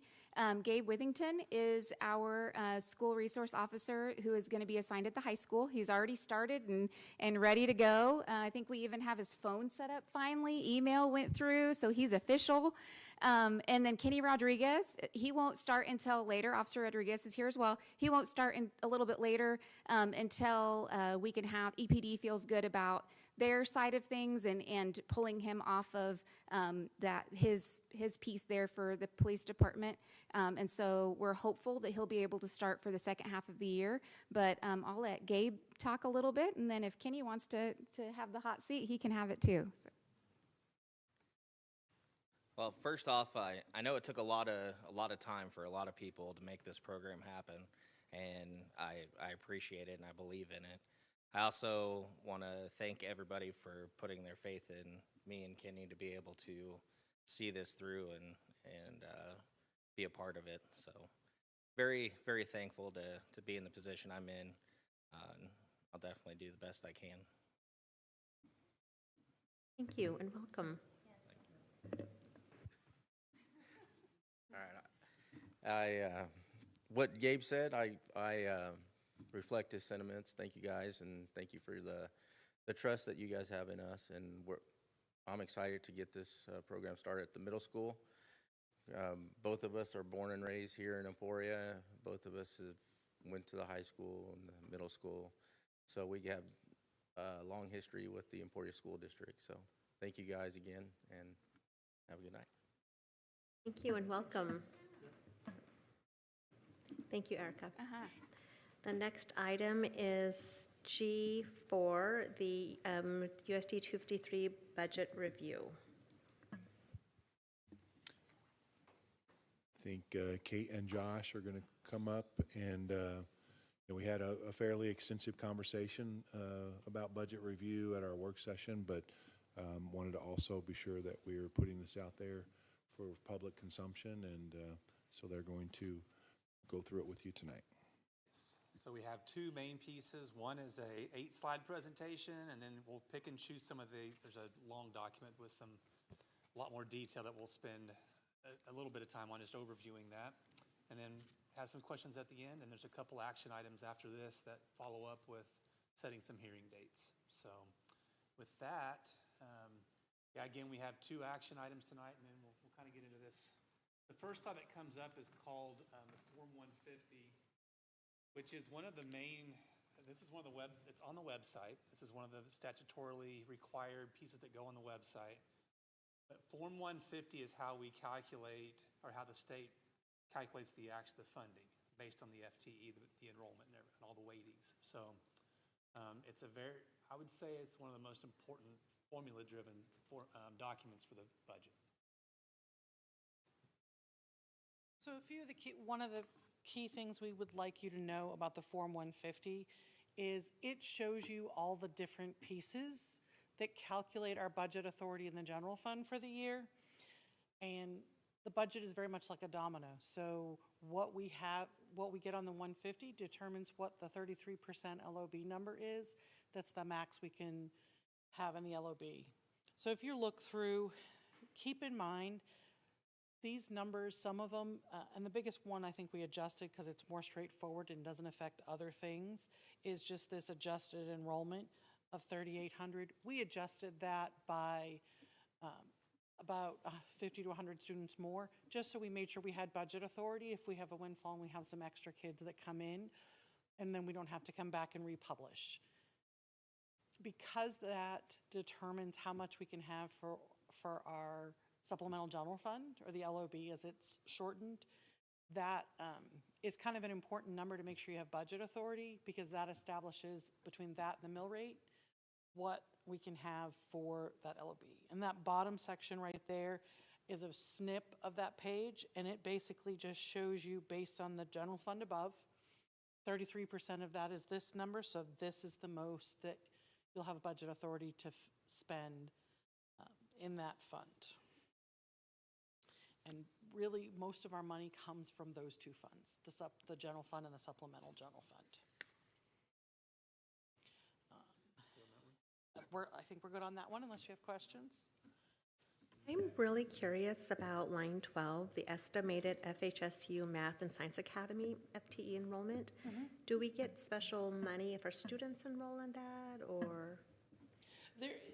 Gabe Withington is our school resource officer who is going to be assigned at the high school. He's already started and ready to go. I think we even have his phone set up finally. Email went through, so he's official. And then Kenny Rodriguez, he won't start until later. Officer Rodriguez is here as well. He won't start a little bit later until we can have, EPD feels good about their side of things and pulling him off of his piece there for the police department. And so we're hopeful that he'll be able to start for the second half of the year. But I'll let Gabe talk a little bit, and then if Kenny wants to have the hot seat, he can have it too. So. Well, first off, I know it took a lot of time for a lot of people to make this program happen, and I appreciate it and I believe in it. I also want to thank everybody for putting their faith in me and Kenny to be able to see this through and be a part of it. So very, very thankful to be in the position I'm in. I'll definitely do the best I can. Thank you and welcome. All right. What Gabe said, I reflect his sentiments. Thank you guys, and thank you for the trust that you guys have in us. And I'm excited to get this program started at the middle school. Both of us are born and raised here in Emporia. Both of us went to the high school and the middle school, so we have a long history with the Emporia School District. So thank you guys again, and Have a good night. Thank you and welcome. Thank you, Erica. The next item is G4, the USD 253 budget review. I think Kate and Josh are going to come up, and we had a fairly extensive conversation about budget review at our work session, but wanted to also be sure that we are putting this out there for public consumption, and so they're going to go through it with you tonight. So we have two main pieces. One is a 8-slide presentation, and then we'll pick and choose some of there's a long document with a lot more detail that we'll spend a little bit of time on just overviewing that. And then have some questions at the end, and there's a couple action items after this that follow up with setting some hearing dates. So with that, again, we have two action items tonight, and then we'll kind of get into this. The first thought that comes up is called the Form 150, which is one of the main, this is one of the it's on the website. This is one of the statutorily required pieces that go on the website. But Form 150 is how we calculate, or how the state calculates the funding based on the FTE, the enrollment and all the weightings. So it's I would say it's one of the most important formula-driven documents for the budget. So one of the key things we would like you to know about the Form 150 is it shows you all the different pieces that calculate our budget authority in the general fund for the year. And the budget is very much like a domino. So what we get on the 150 determines what the 33% LOB number is. That's the max we can have in the LOB. So if you look through, keep in mind these numbers, some of them, and the biggest one I think we adjusted because it's more straightforward and doesn't affect other things, is just this adjusted enrollment of 3,800. We adjusted that by about 50 to 100 students more, just so we made sure we had budget authority if we have a windfall and we have some extra kids that come in, and then we don't have to come back and republish. Because that determines how much we can have for our supplemental general fund, or the LOB as it's shortened, that is kind of an important number to make sure you have budget authority, because that establishes between that and the mill rate what we can have for that LOB. And that bottom section right there is a snip of that page, and it basically just shows you based on the general fund above, 33% of that is this number, so this is the most that you'll have budget authority to spend in that fund. And really, most of our money comes from those two funds, the general fund and the supplemental general fund. I think we're good on that one, unless you have questions. I'm really curious about line 12, the estimated FHSU Math and Science Academy FTE enrollment. Do we get special money if our students enroll in that, or?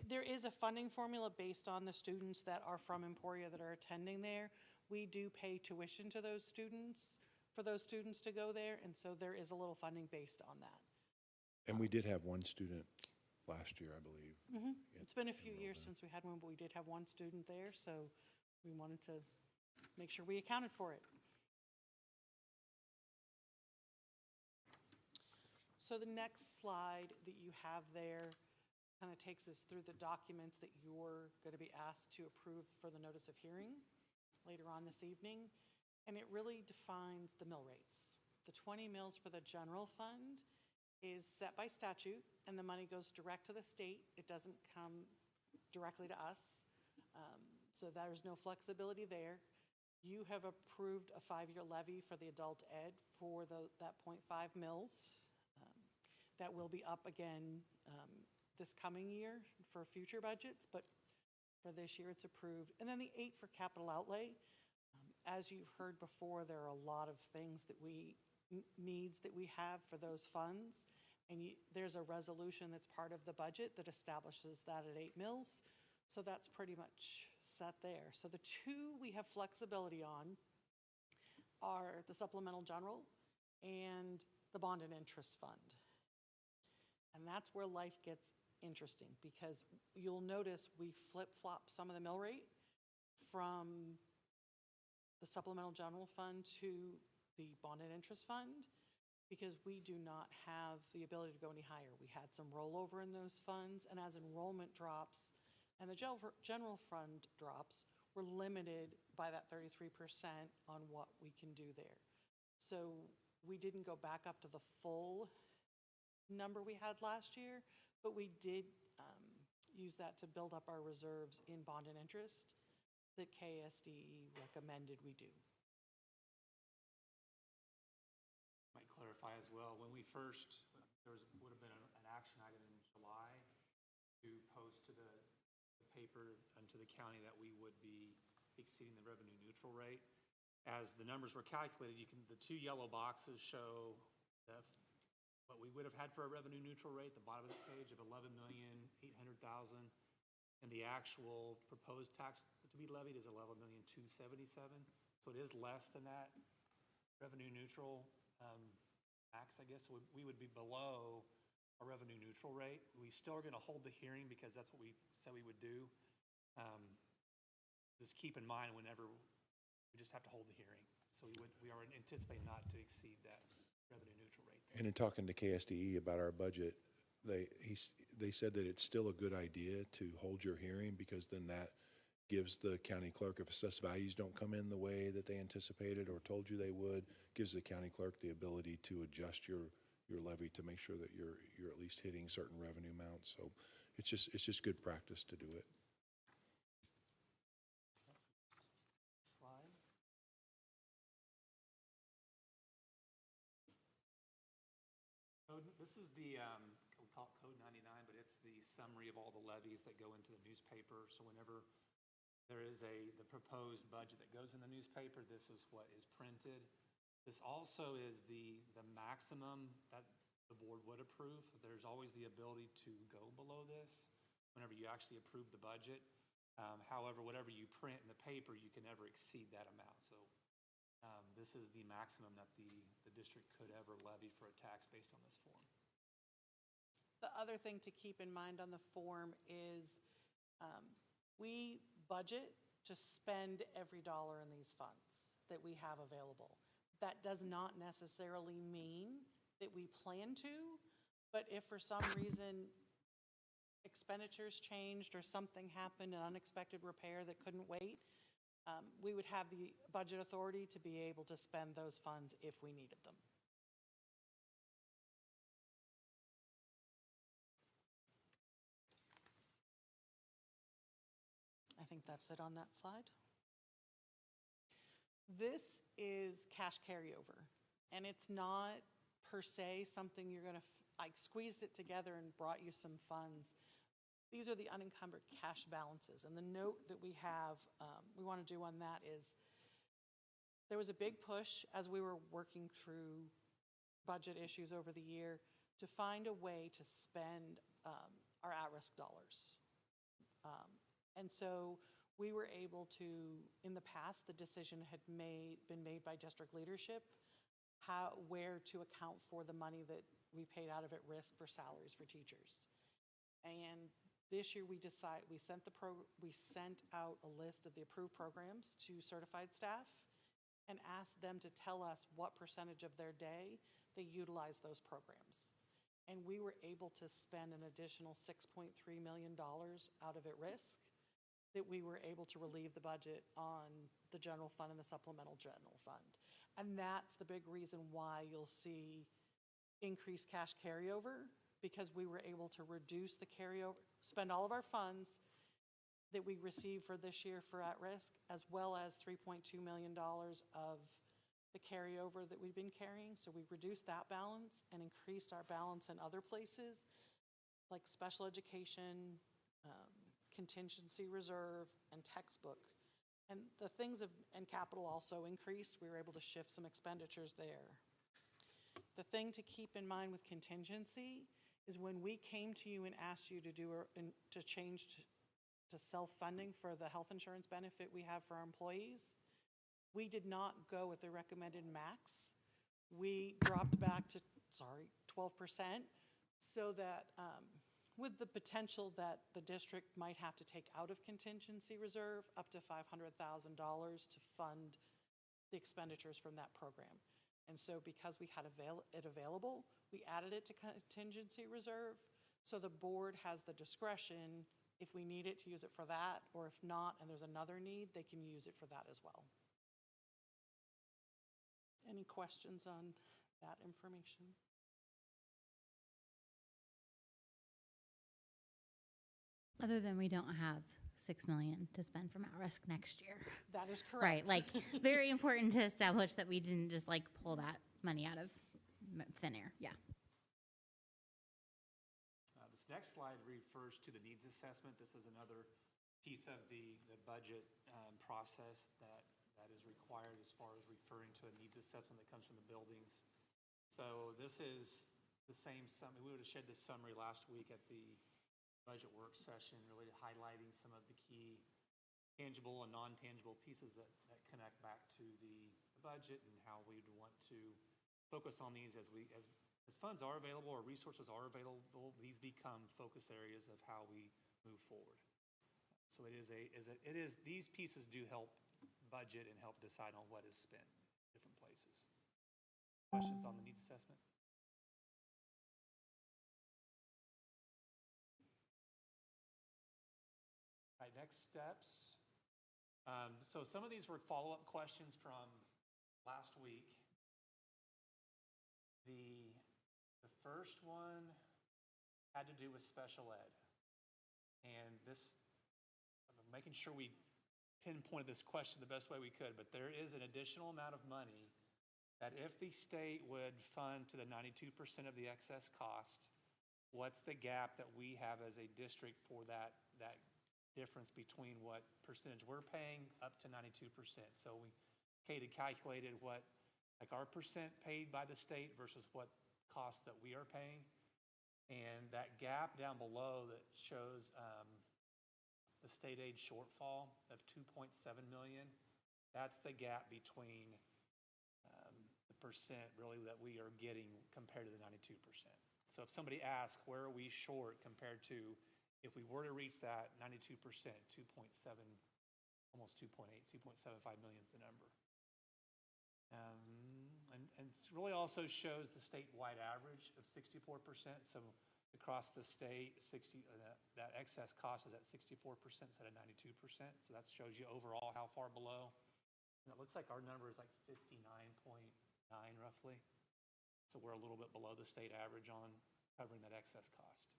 There is a funding formula based on the students that are from Emporia that are attending there. We do pay tuition to those students, for those students to go there, and so there is a little funding based on that. And we did have one student last year, I believe. It's been a few years since we had one, but we did have one student there, so we wanted to make sure we accounted for it. So the next slide that you have there kind of takes us through the documents that you're going to be asked to approve for the notice of hearing later on this evening. And it really defines the mill rates. The 20 mills for the general fund is set by statute, and the money goes direct to the state. It doesn't come directly to us. So there's no flexibility there. You have approved a 5-year levy for the adult ed for that 0.5 mills. That will be up again this coming year for future budgets, but for this year it's approved. And then the 8 for capital outlay. As you've heard before, there are a lot of things that needs that we have for those funds, and there's a resolution that's part of the budget that establishes that at 8 mills, so that's pretty much set there. So the two we have flexibility on are the supplemental general and the bond and interest fund. And that's where life gets interesting, because you'll notice we flip-flop some of the mill rate from the supplemental general fund to the bond and interest fund, because we do not have the ability to go any higher. We had some rollover in those funds, and as enrollment drops and the general fund drops, we're limited by that 33% on what we can do there. So we didn't go back up to the full number we had last year, but we did use that to build up our reserves in bond and interest that KSDE recommended we do. Might clarify as well, when we first, would have been an action item in July to post to the paper and to the county that we would be exceeding the revenue neutral rate. As the numbers were calculated, the two yellow boxes show what we would have had for a revenue neutral rate, the bottom of the page of $11,800,000, and the actual proposed tax to be levied is $11,277,000. So it is less than that revenue neutral max, I guess. So we would be below a revenue neutral rate. We still are going to hold the hearing because that's what we said we would do. Just keep in mind whenever we just have to hold the hearing. So we are anticipating not to exceed that revenue neutral rate there. And in talking to KSDE about our budget, they said that it's still a good idea to hold your hearing, because then that gives the county clerk, if assessed values don't come in the way that they anticipated or told you they would, gives the county clerk the ability to adjust your levy to make sure that you're at least hitting certain revenue amounts. So it's just good practice to do it. Slide. This is the, we'll call it Code 99, but it's the summary of all the levies that go into the newspaper. So whenever there is the proposed budget that goes in the newspaper, this is what is printed. This also is the maximum that the board would approve. There's always the ability to go below this whenever you actually approve the budget. However, whatever you print in the paper, you can never exceed that amount. So this is the maximum that the district could ever levy for a tax based on this form. The other thing to keep in mind on the form is we budget to spend every dollar in these funds that we have available. That does not necessarily mean that we plan to, but if for some reason expenditures changed or something happened, an unexpected repair that couldn't wait, we would have the budget authority to be able to spend those funds if we needed them. I think that's it on that slide. This is cash carryover, and it's not per se something you're going to, I squeezed it together and brought you some funds. These are the unencumbered cash balances, and the note that we have, we want to do on that is there was a big push as we were working through budget issues over the year to find a way to spend our at-risk dollars. And so we were able to, in the past, the decision had been made by district leadership, where to account for the money that we paid out of at risk for salaries for teachers. And this year we sent out a list of the approved programs to certified staff and asked them to tell us what percentage of their day they utilize those programs. And we were able to spend an additional $6.3 million out of at risk that we were able to relieve the budget on the general fund and the supplemental general fund. And that's the big reason why you'll see increased cash carryover, because we were able to reduce the carryover, spend all of our funds that we received for this year for at-risk, as well as $3.2 million of the carryover that we've been carrying. So we reduced that balance and increased our balance in other places, like special education, contingency reserve, and textbook. And the things and capital also increased. We were able to shift some expenditures there. The thing to keep in mind with contingency is when we came to you and asked you to change to self-funding for the health insurance benefit we have for our employees, we did not go with the recommended max. We dropped back to, 12%, so that with the potential that the district might have to take out of contingency reserve up to $500,000 to fund the expenditures from that program. And so because we had it available, we added it to contingency reserve. So the board has the discretion, if we need it, to use it for that, or if not, and there's another need, they can use it for that as well. Any questions on that information? Other than we don't have 6 million to spend from at-risk next year. That is correct. Right, like, very important to establish that we didn't just like pull that money out of thin air, yeah. This next slide refers to the needs assessment. This is another piece of the budget process that is required as far as referring to a needs assessment that comes from the buildings. So this is the same summary. We would have shared this summary last week at the budget work session, really highlighting some of the key tangible and non-tangible pieces that connect back to the budget and how we'd want to focus on these as funds are available or resources are available. These become focus areas of how we move forward. So these pieces do help budget and help decide on what is spent in different places. Questions on the needs assessment? All right, next steps. So some of these were follow-up questions from last week. The first one had to do with special ed. And I'm making sure we pinpointed this question the best way we could, but there is an additional amount of money that if the state would fund to the 92% of the excess cost, what's the gap that we have as a district for that difference between what percentage we're paying up to 92%? So Kate had calculated what, like our percent paid by the state versus what costs that we are paying. And that gap down below that shows the state aid shortfall of 2.7 million, that's the gap between the percent really that we are getting compared to the 92%. So if somebody asks, where are we short compared to if we were to reach that 92%, 2.7, almost 2.8, 2.75 million is the number. And it really also shows the statewide average of 64%. So across the state, that excess cost is at 64% instead of 92%. So that shows you overall how far below. And it looks like our number is like 59.9 roughly. So we're a little bit below the state average on covering that excess cost.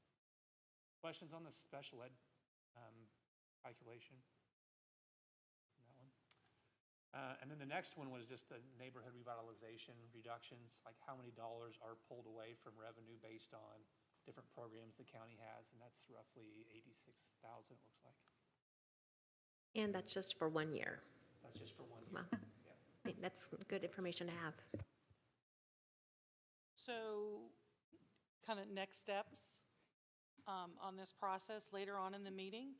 Questions on the special ed calculation? That one. And then the next one was just the neighborhood revitalization reductions, like how many dollars are pulled away from revenue based on different programs the county has, and that's roughly 86,000, it looks like. And that's just for 1 year. That's just for 1 year. Wow. Yep. That's good information to have. So, kind of next steps on this process. Later on in the meeting,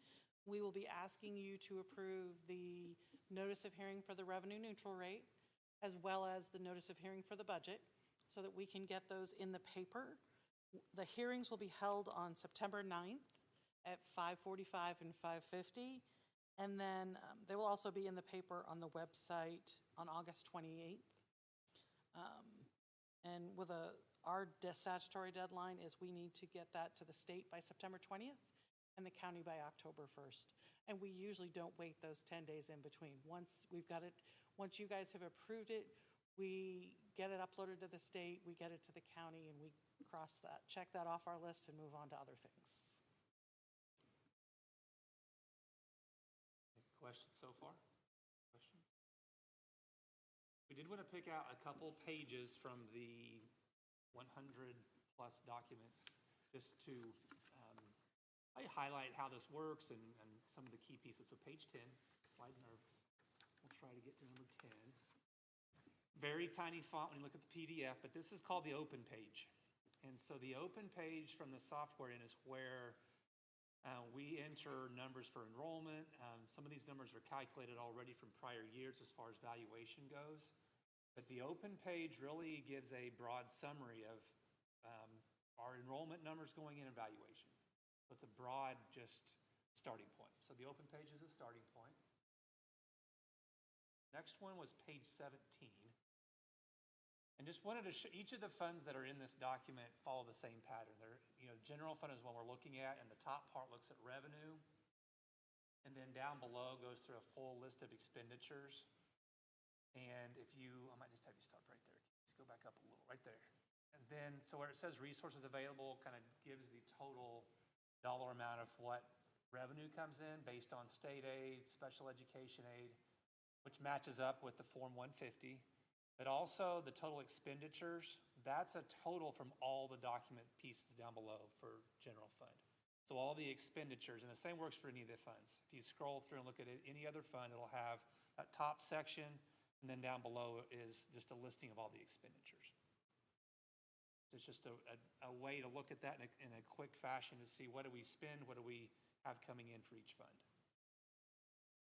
we will be asking you to approve the notice of hearing for the revenue neutral rate, as well as the notice of hearing for the budget, so that we can get those in the paper. The hearings will be held on September 9th at 5:45 and 5:50. And then they will also be in the paper on the website on August 28th. And with our statutory deadline is we need to get that to the state by September 20th and the county by October 1st. And we usually don't wait those 10 days in between. Once we've got it, once you guys have approved it, we get it uploaded to the state, we get it to the county, and we cross that, check that off our list and move on to other things. Any questions so far? Questions? We did want to pick out a couple pages from the 100-plus document just to highlight how this works and some of the key pieces. So page 10, slide number, we'll try to get to number 10. Very tiny font when you look at the PDF, but this is called the open page. And so the open page from the software is where we enter numbers for enrollment. Some of these numbers are calculated already from prior years as far as valuation goes. But the open page really gives a broad summary of our enrollment numbers going in and valuation. So it's a broad, just starting point. So the open page is a starting point. Next one was page 17. And just wanted to show, each of the funds that are in this document follow the same pattern. They're, general fund is one we're looking at, and the top part looks at revenue. And then down below goes through a full list of expenditures. And if you, I might just have you stop right there. Let's go back up a little, right there. And then, so where it says resources available, kind of gives the total dollar amount of what revenue comes in based on state aid, special education aid, which matches up with the Form 150. But also the total expenditures, that's a total from all the document pieces down below for general fund. So all the expenditures, and the same works for any of the funds. If you scroll through and look at it, any other fund, it'll have that top section, and then down below is just a listing of all the expenditures. It's just a way to look at that in a quick fashion to see what do we spend, what do we have coming in for each fund.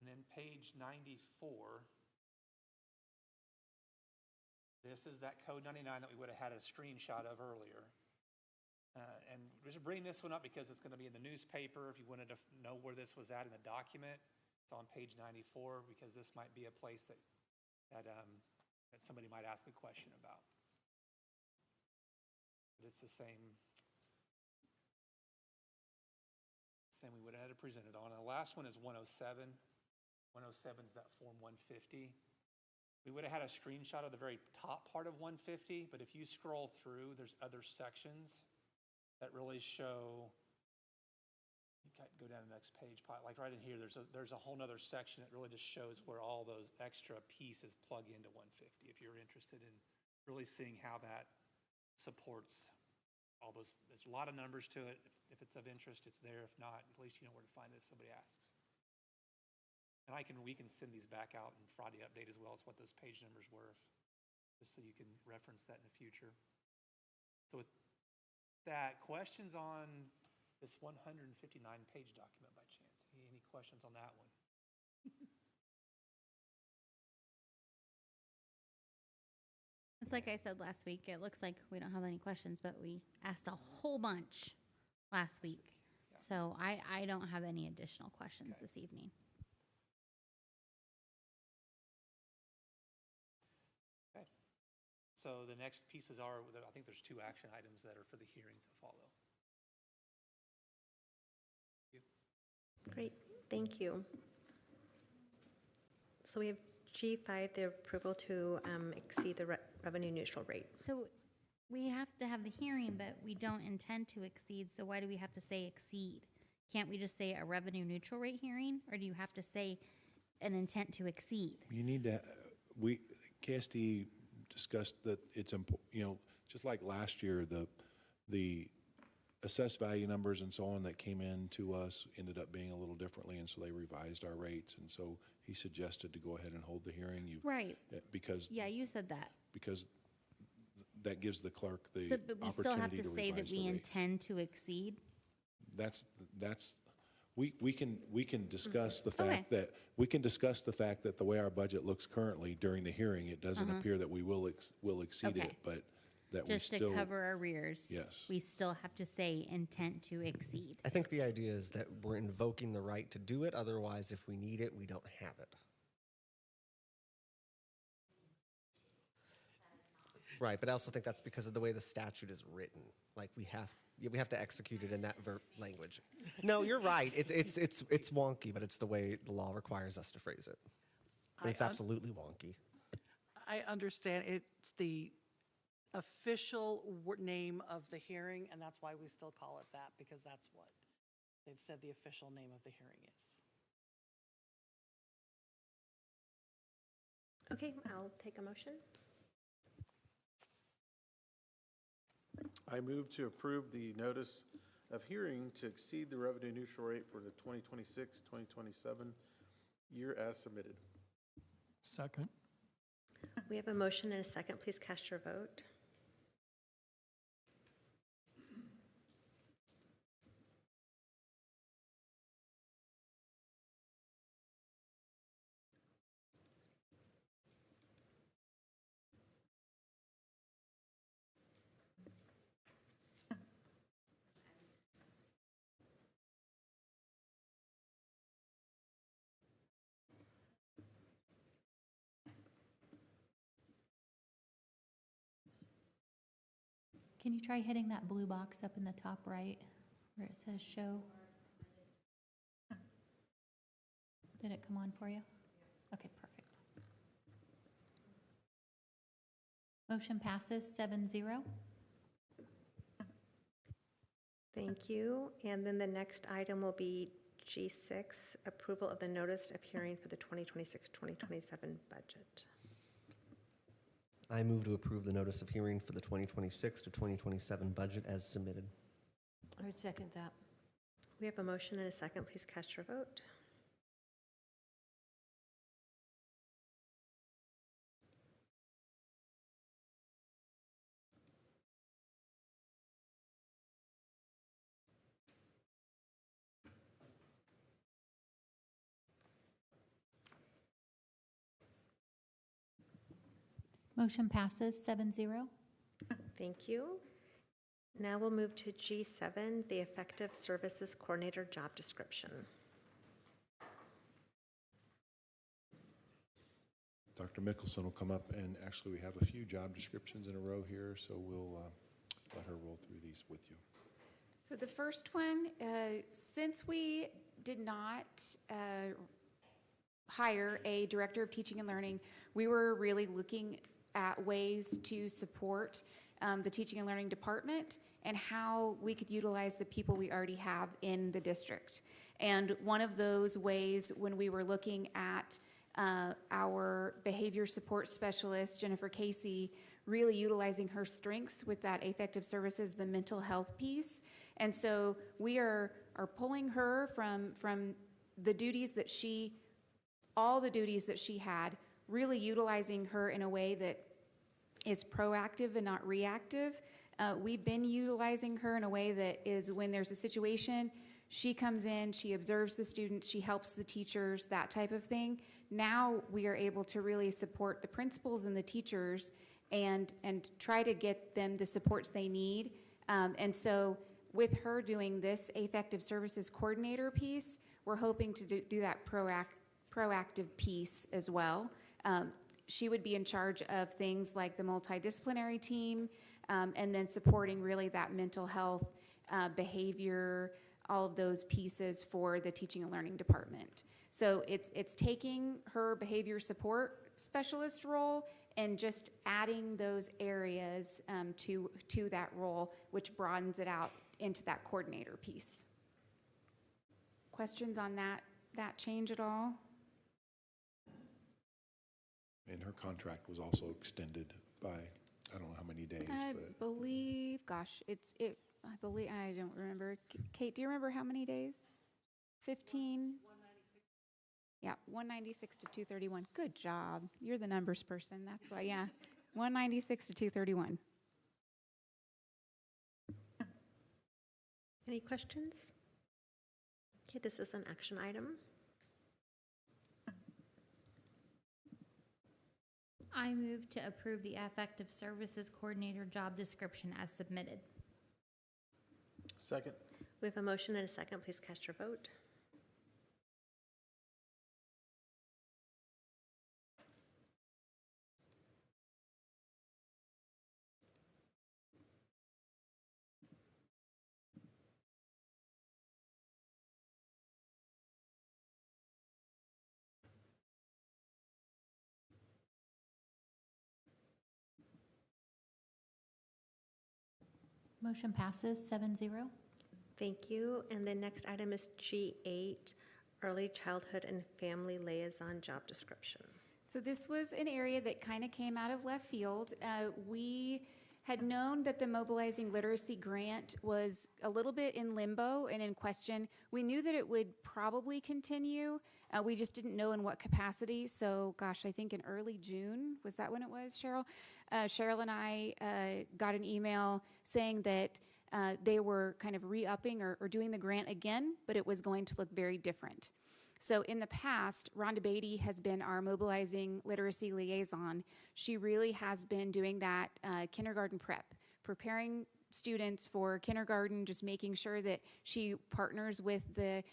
And then page 94, this is that code 99 that we would have had a screenshot of earlier. And just bring this one up because it's going to be in the newspaper. If you wanted to know where this was at in the document, it's on page 94 because this might be a place that somebody might ask a question about. But it's the same we would have had it presented on. And the last one is 107. 107 is that Form 150. We would have had a screenshot of the very top part of 150, but if you scroll through, there's other sections that really show, you can go down to the next page, like right in here, there's a whole nother section that really just shows where all those extra pieces plug into 150, if you're interested in really seeing how that supports all those. There's a lot of numbers to it. If it's of interest, it's there. If not, at least you know where to find it if somebody asks. And we can send these back out in Friday update as well as what those page numbers were, just so you can reference that in the future. So with that, questions on this 159-page document by chance? Any questions on that one? It's like I said last week, it looks like we don't have any questions, but we asked a whole bunch last week. Yeah. So I don't have any additional questions this evening. Okay. So the next pieces are, I think there's 2 action items that are for the hearings that follow. Great, thank you. So we have G5, the approval to exceed the revenue neutral rate. So we have to have the hearing, but we don't intend to exceed, so why do we have to say exceed? Can't we just say a revenue neutral rate hearing, or do you have to say an intent to exceed? You need to, KSD discussed that it's important, just like last year, the assessed value numbers and so on that came in to us ended up being a little differently, and so they revised our rates, and so he suggested to go ahead and hold the hearing. Right. Because. Yeah, you said that. Because that gives the clerk the So, but we still have opportunity to to say that revise the we rate. intend to exceed? We can discuss the Okay. fact that, the way our budget looks currently during the hearing, it doesn't appear that we will exceed Okay. it, but that we Just still. to cover arrears? Yes. We still have to say intent to exceed? I think the idea is that we're invoking the right to do it. Otherwise, if we need it, we don't have it. Right, but I also think that's because of the way the statute is written. Like we have to execute it in that language. No, you're right. It's wonky, but it's the way the law requires us to phrase it. But it's absolutely wonky. I understand it's the official name of the hearing, and that's why we still call it that, because that's what they've said the official name of the hearing is. Okay, I'll take a motion. I move to approve the notice of hearing to exceed the revenue neutral rate for the 2026-2027 year as submitted. Second. We have a motion and a second. Please cast your vote. Can you try hitting that blue box up in the top right where it says show? Did it come on for you? Okay, perfect. Motion passes 7-0. Thank you. And then the next item will be G6, approval of the notice of hearing for the 2026-2027 budget. I move to approve the notice of hearing for the 2026 to 2027 budget as submitted. I would second that. We have a motion and a second. Please cast your vote. Motion passes 7-0. Thank you. Now we'll move to G7, the Effective Services Coordinator job description. Dr. Mickelson will come up, and actually we have a few job descriptions in a row here, so we'll let her roll through these with you. So the first one, since we did not hire a director of teaching and learning, we were really looking at ways to support the teaching and learning department and how we could utilize the people we already have in the district. And one of those ways, when we were looking at our behavior support specialist, Jennifer Casey, really utilizing her strengths with that affective services, the mental health piece. And so we are pulling her from the duties that all the duties that she had, really utilizing her in a way that is proactive and not reactive. We've been utilizing her in a way that is when there's a situation, she comes in, she observes the students, she helps the teachers, that type of thing. Now we are able to really support the principals and the teachers and try to get them the supports they need. And so with her doing this affective services coordinator piece, we're hoping to do that proactive piece as well. She would be in charge of things like the multidisciplinary team, and then supporting really that mental health, behavior, all of those pieces for the teaching and learning department. So it's taking her behavior support specialist role and just adding those areas to that role, which broadens it out into that coordinator piece. Questions on that change at all? And her contract was also extended by, I don't know how many days, I but believe, gosh, I don't remember. Kate, do you remember how many days? 15? 196. Yeah, 196 to 231. Good job. You're the numbers person. That's why, yeah. 196 to 231. Any questions? Okay, this is an action item. I move to approve the Affective Services Coordinator job description as submitted. Second. We have a motion and a second. Please cast your vote. Motion passes 7-0. Thank you. And the next item is G8, Early Childhood and Family Liaison job description. So this was an area that kind of came out of left field. We had known that the Mobilizing Literacy Grant was a little bit in limbo and in question. We knew that it would probably continue. We just didn't know in what capacity. So, gosh, I think in early June, was that when it was, Cheryl? Cheryl and I got an email saying that they were kind of re-upping or doing the grant again, but it was going to look very different. So in the past, Rhonda Beatty has been our Mobilizing Literacy Liaison. She really has been doing that kindergarten prep, preparing students for kindergarten, just making sure that she partners with the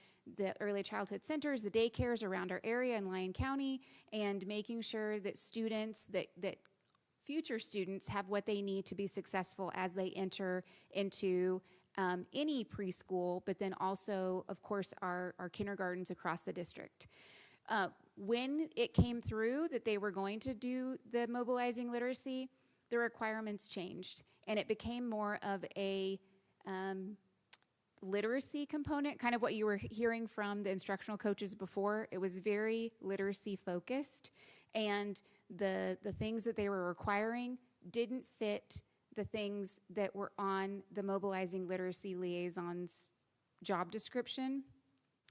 early childhood centers, the daycares around our area in Lyon County, and making sure that students that future students have what they need to be successful as they enter into any preschool, but then also, of course, our kindergartens across the district. When it came through that they were going to do the mobilizing literacy, the requirements changed, and it became more of a literacy component, kind of what you were hearing from the instructional coaches before. It was very literacy focused, and the things that they were requiring didn't fit the things that were on the mobilizing literacy liaison's job description.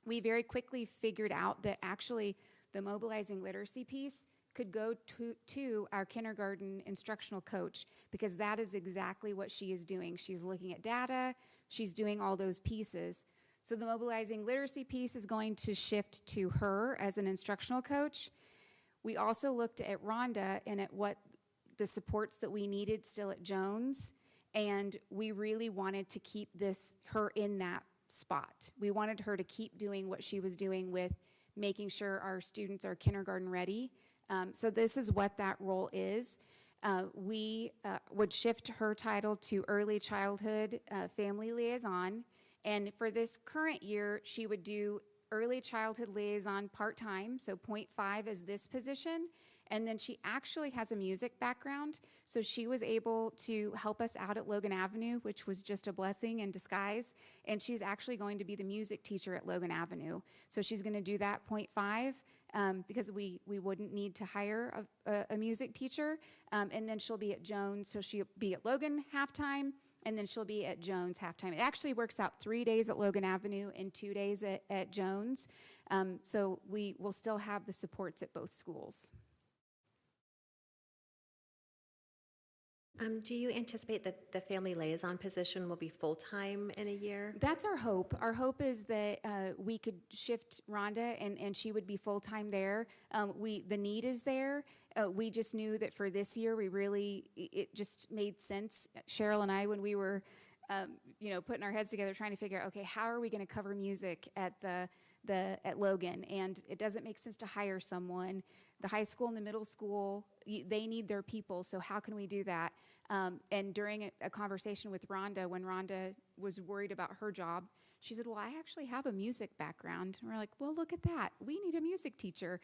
We very quickly figured out that actually the mobilizing literacy piece could go to our kindergarten instructional coach, because that is exactly what she is doing. She's looking at data, she's doing all those pieces. So the mobilizing literacy piece is going to shift to her as an instructional coach. We also looked at Rhonda and at what the supports that we needed still at Jones, and we really wanted to keep her in that spot. We wanted her to keep doing what she was doing with making sure our students are kindergarten ready. So this is what that role is. We would shift her title to Early Childhood Family Liaison, and for this current year, she would do Early Childhood Liaison part-time, so 0.5 is this position, and then she actually has a music background, so she was able to help us out at Logan Avenue, which was just a blessing in disguise, and she's actually going to be the music teacher at Logan Avenue. So she's going to do that 0.5 because we wouldn't need to hire a music teacher, and then she'll be at Jones, so she'll be at Logan halftime, and then she'll be at Jones halftime. It actually works out 3 days at Logan Avenue and 2 days at Jones, so we will still have the supports at both schools. Do you anticipate that the family liaison position will be full-time in a year? That's our hope. Our hope is that we could shift Rhonda and she would be full-time there. The need is there. We just knew that for this year, it just made sense. Cheryl and I, when we were, putting our heads together, trying to figure out, okay, how are we going to cover music at at Logan? And it doesn't make sense to hire someone. The high school and the middle school, they need their people, so how can we do that? And during a conversation with Rhonda, when Rhonda was worried about her job, she said, well, I actually have a music background. And we're like, well, look at that. We need a music teacher.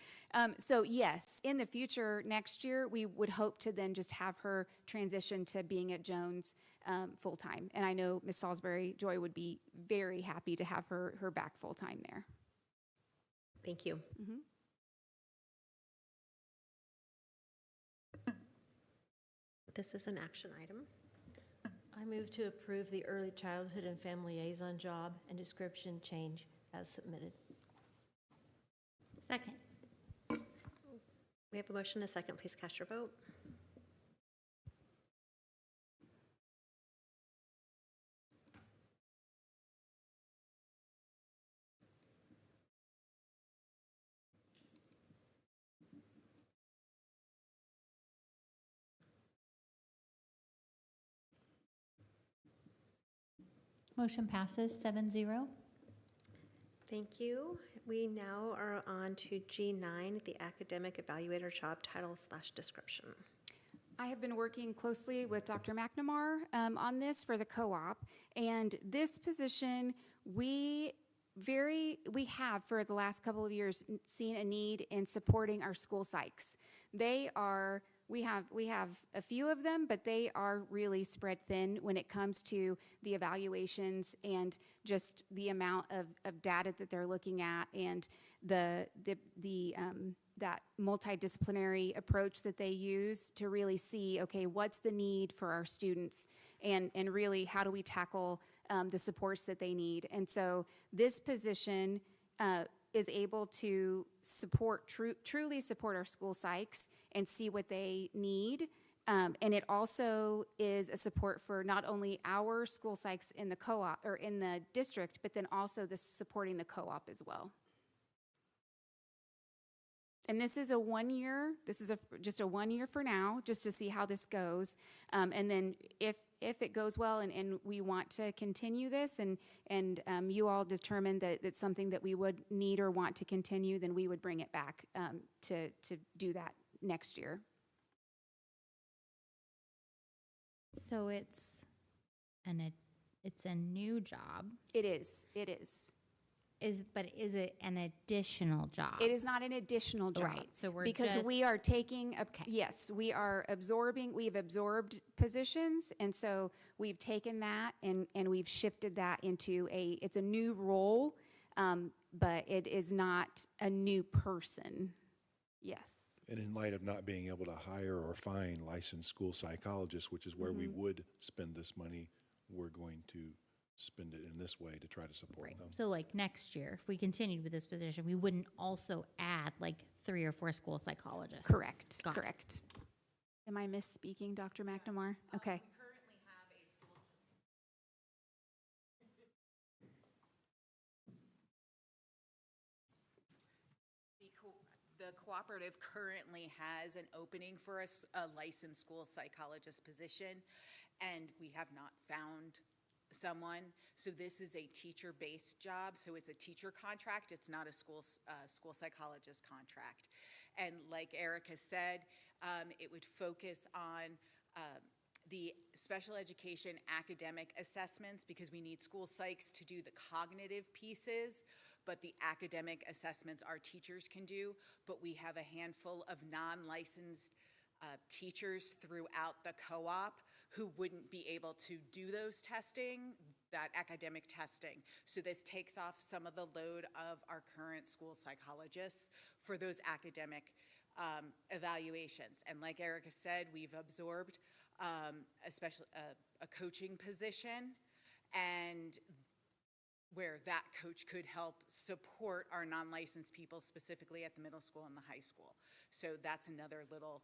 So yes, in the future, next year, we would hope to then just have her transition to being at Jones full-time. And I know Ms. Salisbury Joy would be very happy to have her back full-time there. Thank you. Mm-hmm. This is an action item. I move to approve the early childhood and family liaison job and description change as submitted. Second. We have a motion and a second. Please cast your vote. Motion passes 7-0. Thank you. We now are on to G9, the academic evaluator job title / description. I have been working closely with Dr. McNamara on this for the co-op, and this position we have for the last couple of years seen a need in supporting our school psychs. We have a few of them, but they are really spread thin when it comes to the evaluations and just the amount of data that they're looking at and that multidisciplinary approach that they use to really see, okay, what's the need for our students and really how do we tackle the supports that they need. And so this position is able to truly support our school psychs and see what they need. And it also is a support for not only our school psychs in the co-op or in the district, but then also supporting the co-op as well. And this is a 1 year, just a 1 year for now, just to see how this goes. And then if it goes well and we want to continue this and you all determine that it's something that we would need or want to continue, then we would bring it back to do that next year. So it's it's a new job. It is, it is. But is it an additional job? It is not an additional job. Right, so we're because just- we are taking, yes, we are absorbing, we've absorbed positions, and so we've taken that and we've shifted that into it's a new role, but it is not a new person. Yes. And in light of not being able to hire or find licensed school psychologists, which is where we would spend this money, we're going to spend it in this way to try to support them. So like next year, if we continued with this position, we wouldn't also add like 3 or 4 school psychologists. Correct, Got it. correct. Am I misspeaking, Dr. McNamara? Okay. The cooperative currently has an opening for a licensed school psychologist position, and we have not found someone. So this is a teacher-based job, so it's a teacher contract. It's not a school psychologist contract. And like Erica said, it would focus on the special education academic assessments, because we need school psychs to do the cognitive pieces, but the academic assessments our teachers can do. But we have a handful of non-licensed teachers throughout the co-op who wouldn't be able to do those testing, that academic testing. So this takes off some of the load of our current school psychologists for those academic evaluations. And like Erica said, we've absorbed a coaching position, and where that coach could help support our non-licensed people, specifically at the middle school and the high school. So that's another little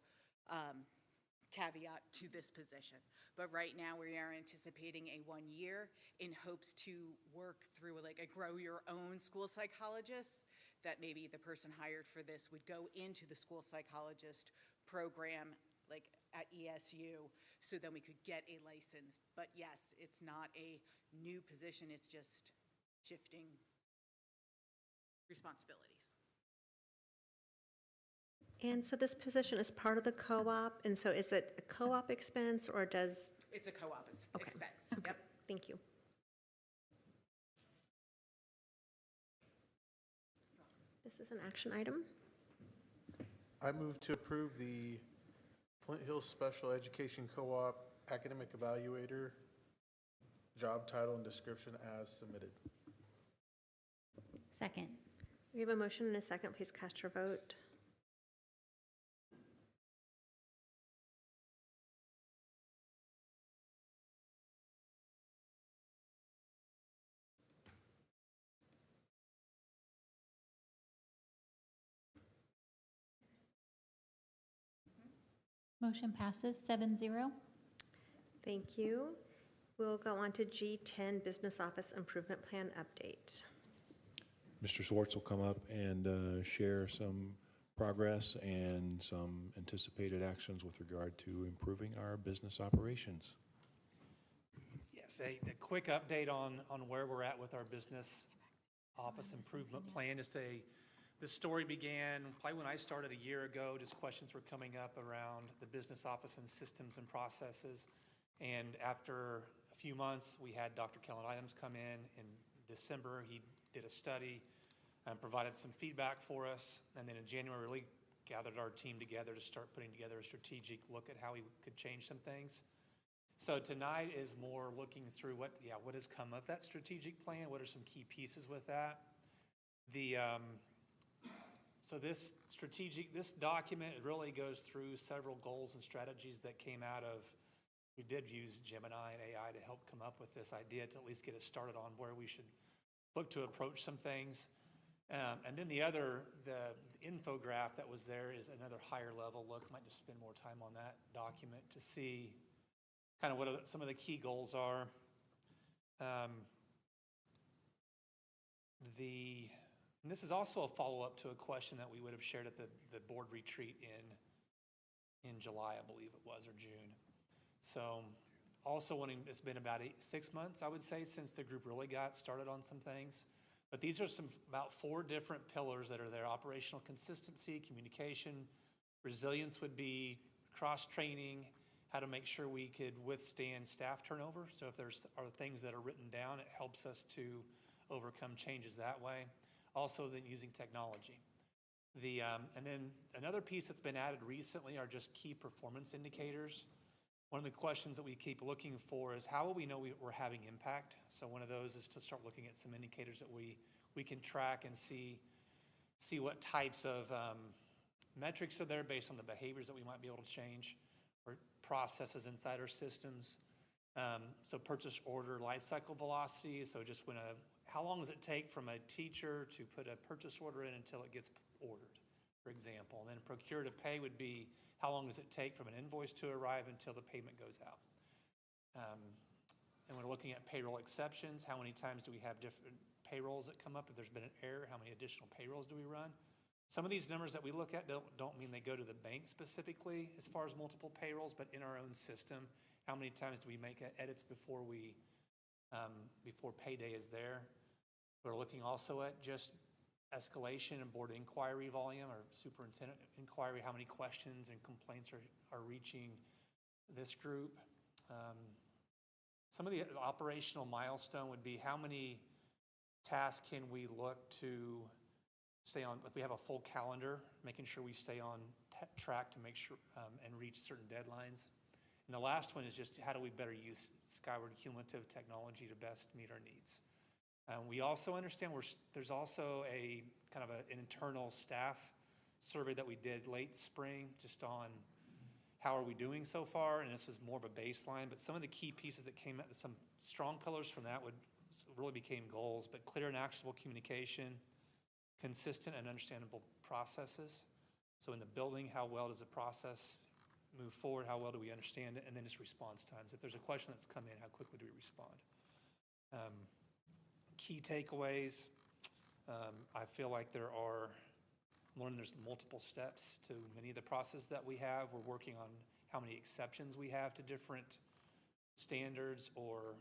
caveat to this position. But right now, we are anticipating a 1 year in hopes to work through like a grow your own school psychologist, that maybe the person hired for this would go into the school psychologist program like at ESU, so then we could get a license. But yes, it's not a new position, it's just shifting responsibilities. And so this position is part of the co-op, and so is it a co-op expense, or does? It's a co-op expense, yep. Thank you. This is an action item. I move to approve the Flint Hills Special Education Co-op Academic Evaluator job title and description as submitted. Second. We have a motion and a second. Please cast your vote. Motion passes 7-0. Thank you. We'll go on to G10, Business Office Improvement Plan Update. Mr. Swartz will come up and share some progress and some anticipated actions with regard to improving our business operations. Yes, a quick update on where we're at with our business office improvement plan. This story began probably when I started a year ago. Just questions were coming up around the business office and systems and processes. And after a few months, we had Dr. Kellen Items come in December. He did a study and provided some feedback for us. And then in January, really gathered our team together to start putting together a strategic look at how we could change some things. So tonight is more looking through what has come of that strategic plan, what are some key pieces with that. So this document really goes through several goals and strategies that came out of, we did use Gemini and AI to help come up with this idea to at least get us started on where we should look to approach some things. And then the infograph that was there is another higher level look. Might just spend more time on that document to see kind of what some of the key goals are. And this is also a follow-up to a question that we would have shared at the board retreat in July, I believe it was, or June. So also it's been about 6 months, I would say, since the group really got started on some things. But these are about 4 different pillars that are there: operational consistency, communication, resilience would be cross-training, how to make sure we could withstand staff turnover. So if there's are things that are written down, it helps us to overcome changes that way. Also, then using technology. And then another piece that's been added recently are just key performance indicators. One of the questions that we keep looking for is how will we know we're having impact? So one of those is to start looking at some indicators that we can track and see what types of metrics are there based on the behaviors that we might be able to change or processes inside our systems. So purchase order lifecycle velocity. So just how long does it take from a teacher to put a purchase order in until it gets ordered, for example. And then procure to pay would be how long does it take from an invoice to arrive until the payment goes out. And we're looking at payroll exceptions. How many times do we have different payrolls that come up? If there's been an error, how many additional payrolls do we run? Some of these numbers that we look at don't mean they go to the bank specifically as far as multiple payrolls, but in our own system, how many times do we make edits before payday is there? We're looking also at just escalation and board inquiry volume or superintendent inquiry, how many questions and complaints are reaching this group. Some of the operational milestone would be how many tasks can we look to stay on, if we have a full calendar, making sure we stay on track to make sure and reach certain deadlines. And the last one is just how do we better use Skyward cumulative technology to best meet our needs. We also understand there's also a kind of an internal staff survey that we did late spring just on how are we doing so far, and this was more of a baseline, but some of the key pieces that came out, some strong pillars from that really became goals, but clear and actionable communication, consistent and understandable processes. So in the building, how well does the process move forward? How well do we understand it? And then just response times. If there's a question that's come in, how quickly do we respond? Key takeaways. I feel like there's multiple steps to many of the processes that we have. We're working on how many exceptions we have to different standards or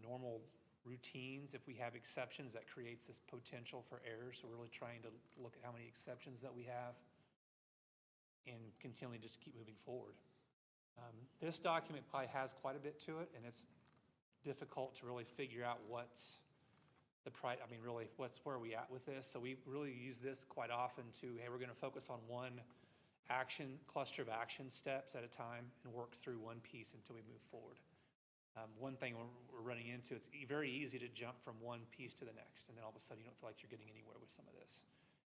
normal routines. If we have exceptions, that creates this potential for errors. So we're really trying to look at how many exceptions that we have and continually just keep moving forward. This document probably has quite a bit to it, and it's difficult to really figure out what's where are we at with this? So we really use this quite often hey, we're going to focus on one cluster of action steps at a time and work through one piece until we move forward. One thing we're running into, it's very easy to jump from one piece to the next, and then all of a sudden you don't feel like you're getting anywhere with some of this.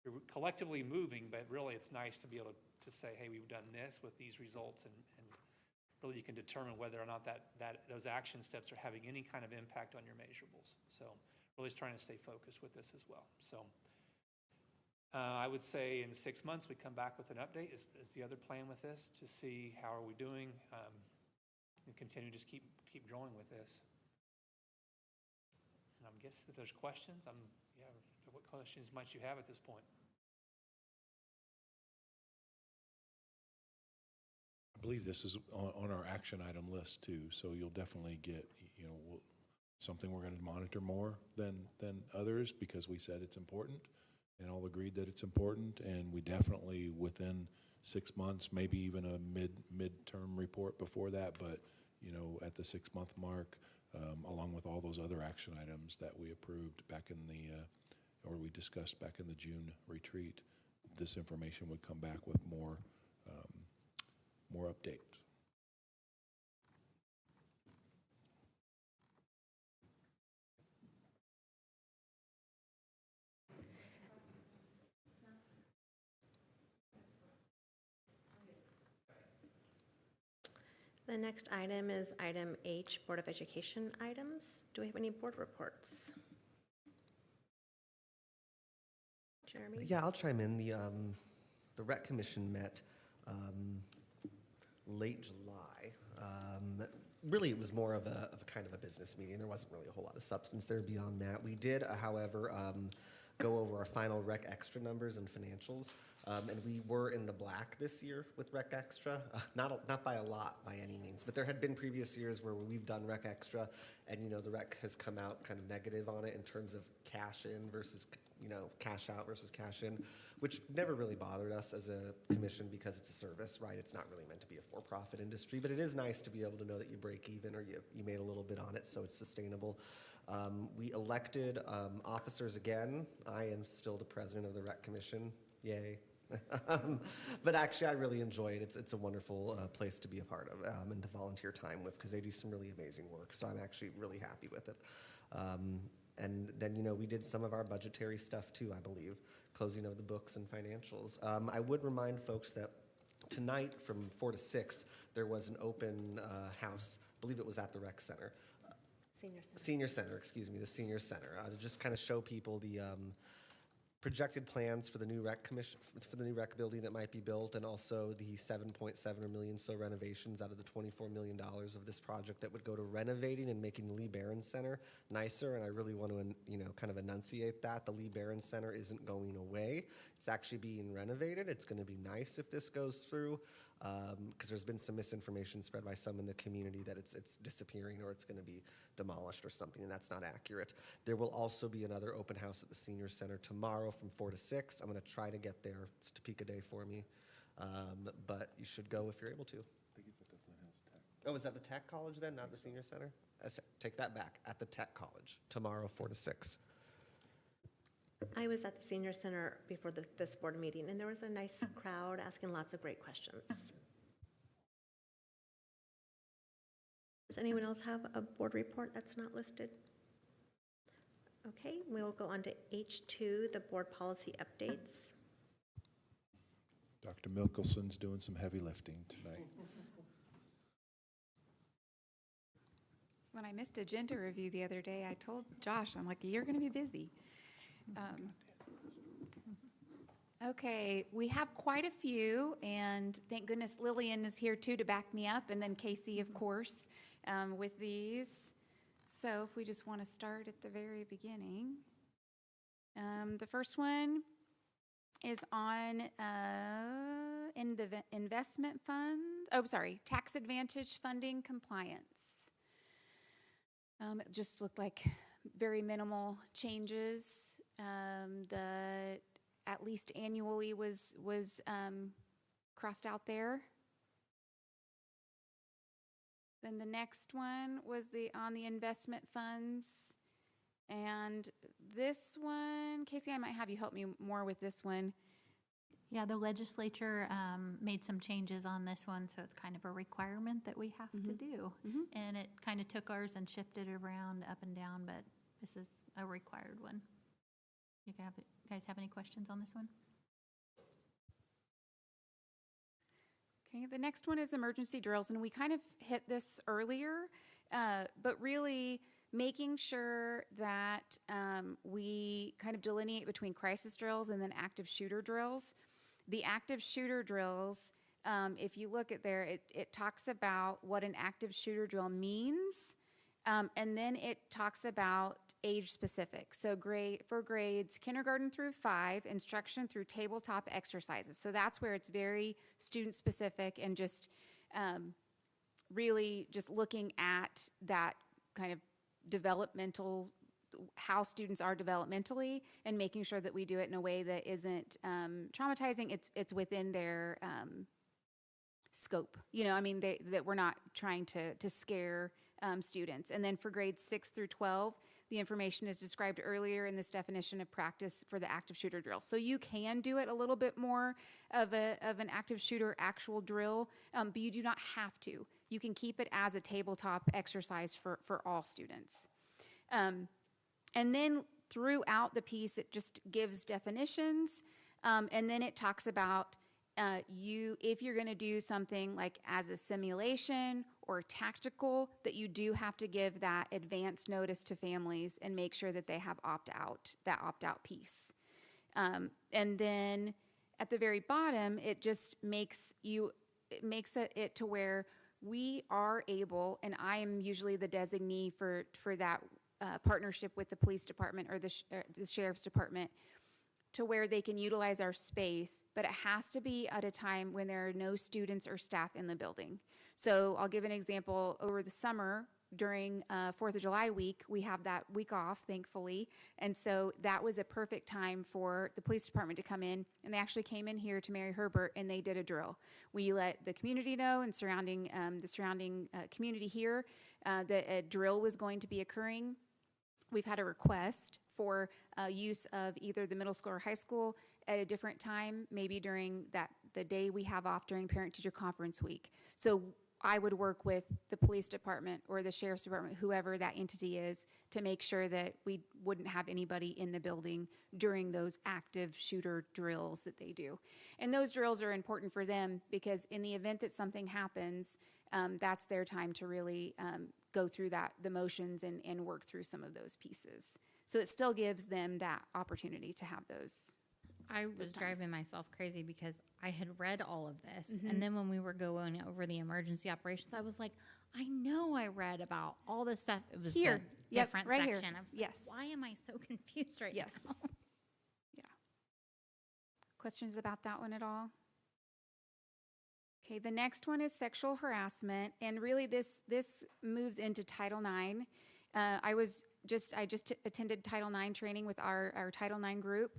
You're collectively moving, but really it's nice to be able to say, hey, we've done this with these results, and really you can determine whether or not those action steps are having any kind of impact on your measurables. So really trying to stay focused with this as well. So I would say in 6 months we come back with an update is the other plan with this, to see how are we doing and continue to just keep growing with this. And I guess if there's questions, what questions might you have at this point? I believe this is on our action item list too, so you'll definitely get, something we're going to monitor more than others because we said it's important and all agreed that it's important, and we definitely within 6 months, maybe even a midterm report before that, but at the 6 month mark, along with all those other action items that we approved back in or we discussed back in the June retreat, this information would come back with more update. The next item is item H, Board of Education items. Do we have any board reports? Jeremy? Yeah, I'll chime in. The Rec Commission met late July. Really, it was more of a kind of a business meeting. There wasn't really a whole lot of substance there beyond that. We did, however, go over our final Rec Extra numbers and financials. And we were in the black this year with Rec Extra, not by a lot by any means, but there had been previous years where we've done Rec Extra, and the rec has come out kind of negative on it in terms of cash in versus cash out versus cash in, which never really bothered us as a commission because it's a service, right? It's not really meant to be a for-profit industry, but it is nice to be able to know that you break even or you made a little bit on it, so it's sustainable. We elected officers again. I am still the president of the Rec Commission. Yay. But actually, I really enjoy it. It's a wonderful place to be a part of and to volunteer time with because they do some really amazing work. So I'm actually really happy with it. And then, we did some of our budgetary stuff too, I believe, closing of the books and financials. I would remind folks that tonight from 4 to 6, there was an open house. I believe it was at the rec center. Senior Center, excuse me, the Senior Center, to just kind of show people the projected plans for the new rec commission, for the new rec building that might be built, and also the 7.7 million so renovations out of the $24 million of this project that would go to renovating and making the Lee Barron Center nicer. And I really want to, kind of enunciate that the Lee Barron Center isn't going away. It's actually being renovated. It's going to be nice if this goes through, because there's been some misinformation spread by some in the community that it's disappearing or it's going to be demolished or something, and that's not accurate. There will also be another open house at the Senior Center tomorrow from 4 to 6. I'm going to try to get there. It's Topeka Day for me, but you should go if you're able to. I think it's at the Flinthouse Tech. Oh, is that the Tech College then, not the Senior Center? Take that back, at the Tech College, tomorrow, 4 to 6. I was at the Senior Center before this board meeting, and there was a nice crowd asking lots of great questions. Does anyone else have a board report that's not listed? Okay, we will go on to H2, the board policy updates. Dr. Milkelson's doing some heavy lifting tonight. When I missed a gender review the other day, I told Josh, I'm like, you're going to be busy. Okay, we have quite a few, and thank goodness Lillian is here too to back me up, and then Casey, of course, with these. So if we just want to start at the very beginning. The first one is on in the investment fund, tax advantage funding compliance. It just looked like very minimal changes. The at least annually was crossed out there. Then the next one was on the investment funds. And this one, Casey, I might have you help me more with this one. Yeah, the legislature made some changes on this one, so it's kind of a requirement that we have to do. And it kind of took ours and shifted it around up and down, but this is a required one. You guys have any questions on this one? Okay, the next one is emergency drills, and we kind of hit this earlier, but really making sure that we kind of delineate between crisis drills and then active shooter drills. The active shooter drills, if you look at there, it talks about what an active shooter drill means, and then it talks about age specific. So for grades kindergarten through 5, instruction through tabletop exercises. So that's where it's very student specific and just really just looking at that kind of developmental, how students are developmentally, and making sure that we do it in a way that isn't traumatizing. It's within their scope. That we're not trying to scare students. And then for grades 6 through 12, the information is described earlier in this definition of practice for the active shooter drill. So you can do it a little bit more of an active shooter actual drill, but you do not have to. You can keep it as a tabletop exercise for all students. And then throughout the piece, it just gives definitions, and then it talks about if you're going to do something like as a simulation or tactical, that you do have to give that advance notice to families and make sure that they have that opt-out piece. And then at the very bottom, it just makes it to where we are able, and I am usually the designee for that partnership with the police department or the sheriff's department to where they can utilize our space, but it has to be at a time when there are no students or staff in the building. So I'll give an example. Over the summer, during 4th of July week, we have that week off, thankfully. And so that was a perfect time for the police department to come in. And they actually came in here to Mary Herbert and they did a drill. We let the community know and the surrounding community here that a drill was going to be occurring. We've had a request for use of either the middle school or high school at a different time, maybe during the day we have off during parent-teacher conference week. So I would work with the police department or the sheriff's department, whoever that entity is, to make sure that we wouldn't have anybody in the building during those active shooter drills that they do. And those drills are important for them because in the event that something happens, that's their time to really go through the motions and work through some of those pieces. So it still gives them that opportunity to have those. I was driving myself crazy because I had read all of this. And then when we were going over the emergency operations, I was like, I know I read about all this stuff. It was Here. the Yep, different right section. here. I was like, Yes. why am I so confused right now? Yeah. Questions about that one at all? Okay, the next one is sexual harassment, and really this moves into Title IX. I just attended Title IX training with our Title IX group.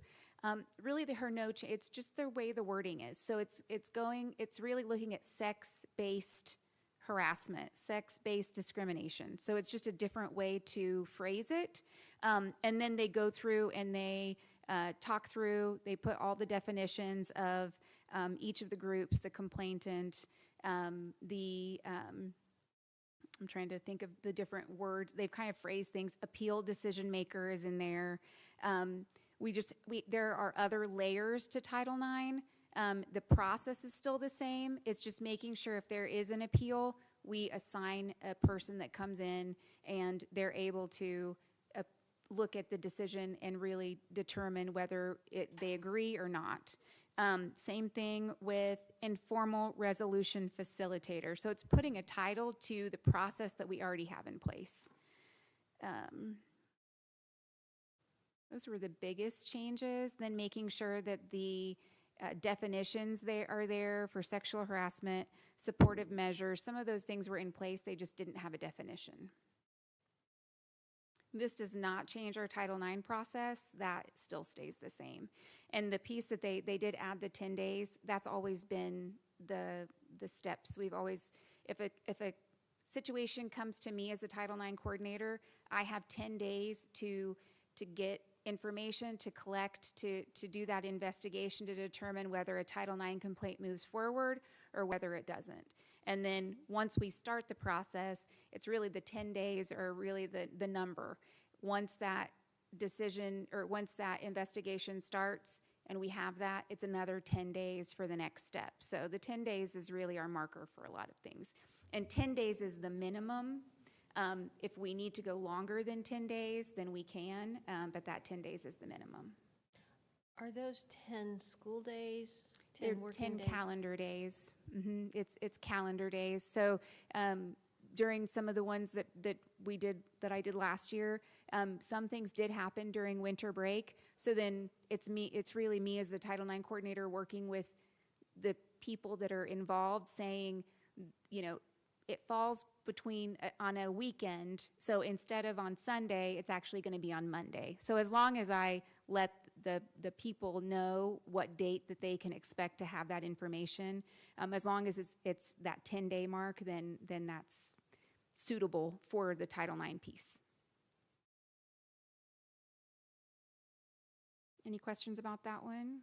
Really, it's just the way the wording is. So it's really looking at sex-based harassment, sex-based discrimination. So it's just a different way to phrase it. And then they go through and they talk through, they put all the definitions of each of the groups, the complainant, I'm trying to think of the different words. They've kind of phrased things. Appeal decision maker is in there. There are other layers to Title IX. The process is still the same. It's just making sure if there is an appeal, we assign a person that comes in and they're able to look at the decision and really determine whether they agree or not. Same thing with informal resolution facilitator. So it's putting a title to the process that we already have in place. Those were the biggest changes. Then making sure that the definitions are there for sexual harassment, supportive measures. Some of those things were in place, they just didn't have a definition. This does not change our Title IX process. That still stays the same. And the piece that they did add the 10 days, that's always been the steps. We've always, if a situation comes to me as a Title IX coordinator, I have 10 days to get information, to collect, to do that investigation to determine whether a Title IX complaint moves forward or whether it doesn't. And then once we start the process, it's really the 10 days are really the number. Once that decision or once that investigation starts and we have that, it's another 10 days for the next step. So the 10 days is really our marker for a lot of things. And 10 days is the minimum. If we need to go longer than 10 days, then we can, but that 10 days is the minimum. Are those 10 school days? They're working 10 days? calendar days. It's calendar days. So during some of the ones that I did last year, some things did happen during winter break. So then it's really me as the Title IX coordinator working with the people that are involved saying, it falls on a weekend. So instead of on Sunday, it's actually going to be on Monday. So as long as I let the people know what date that they can expect to have that information, as long as it's that 10-day mark, then that's suitable for the Title IX piece. Any questions about that one?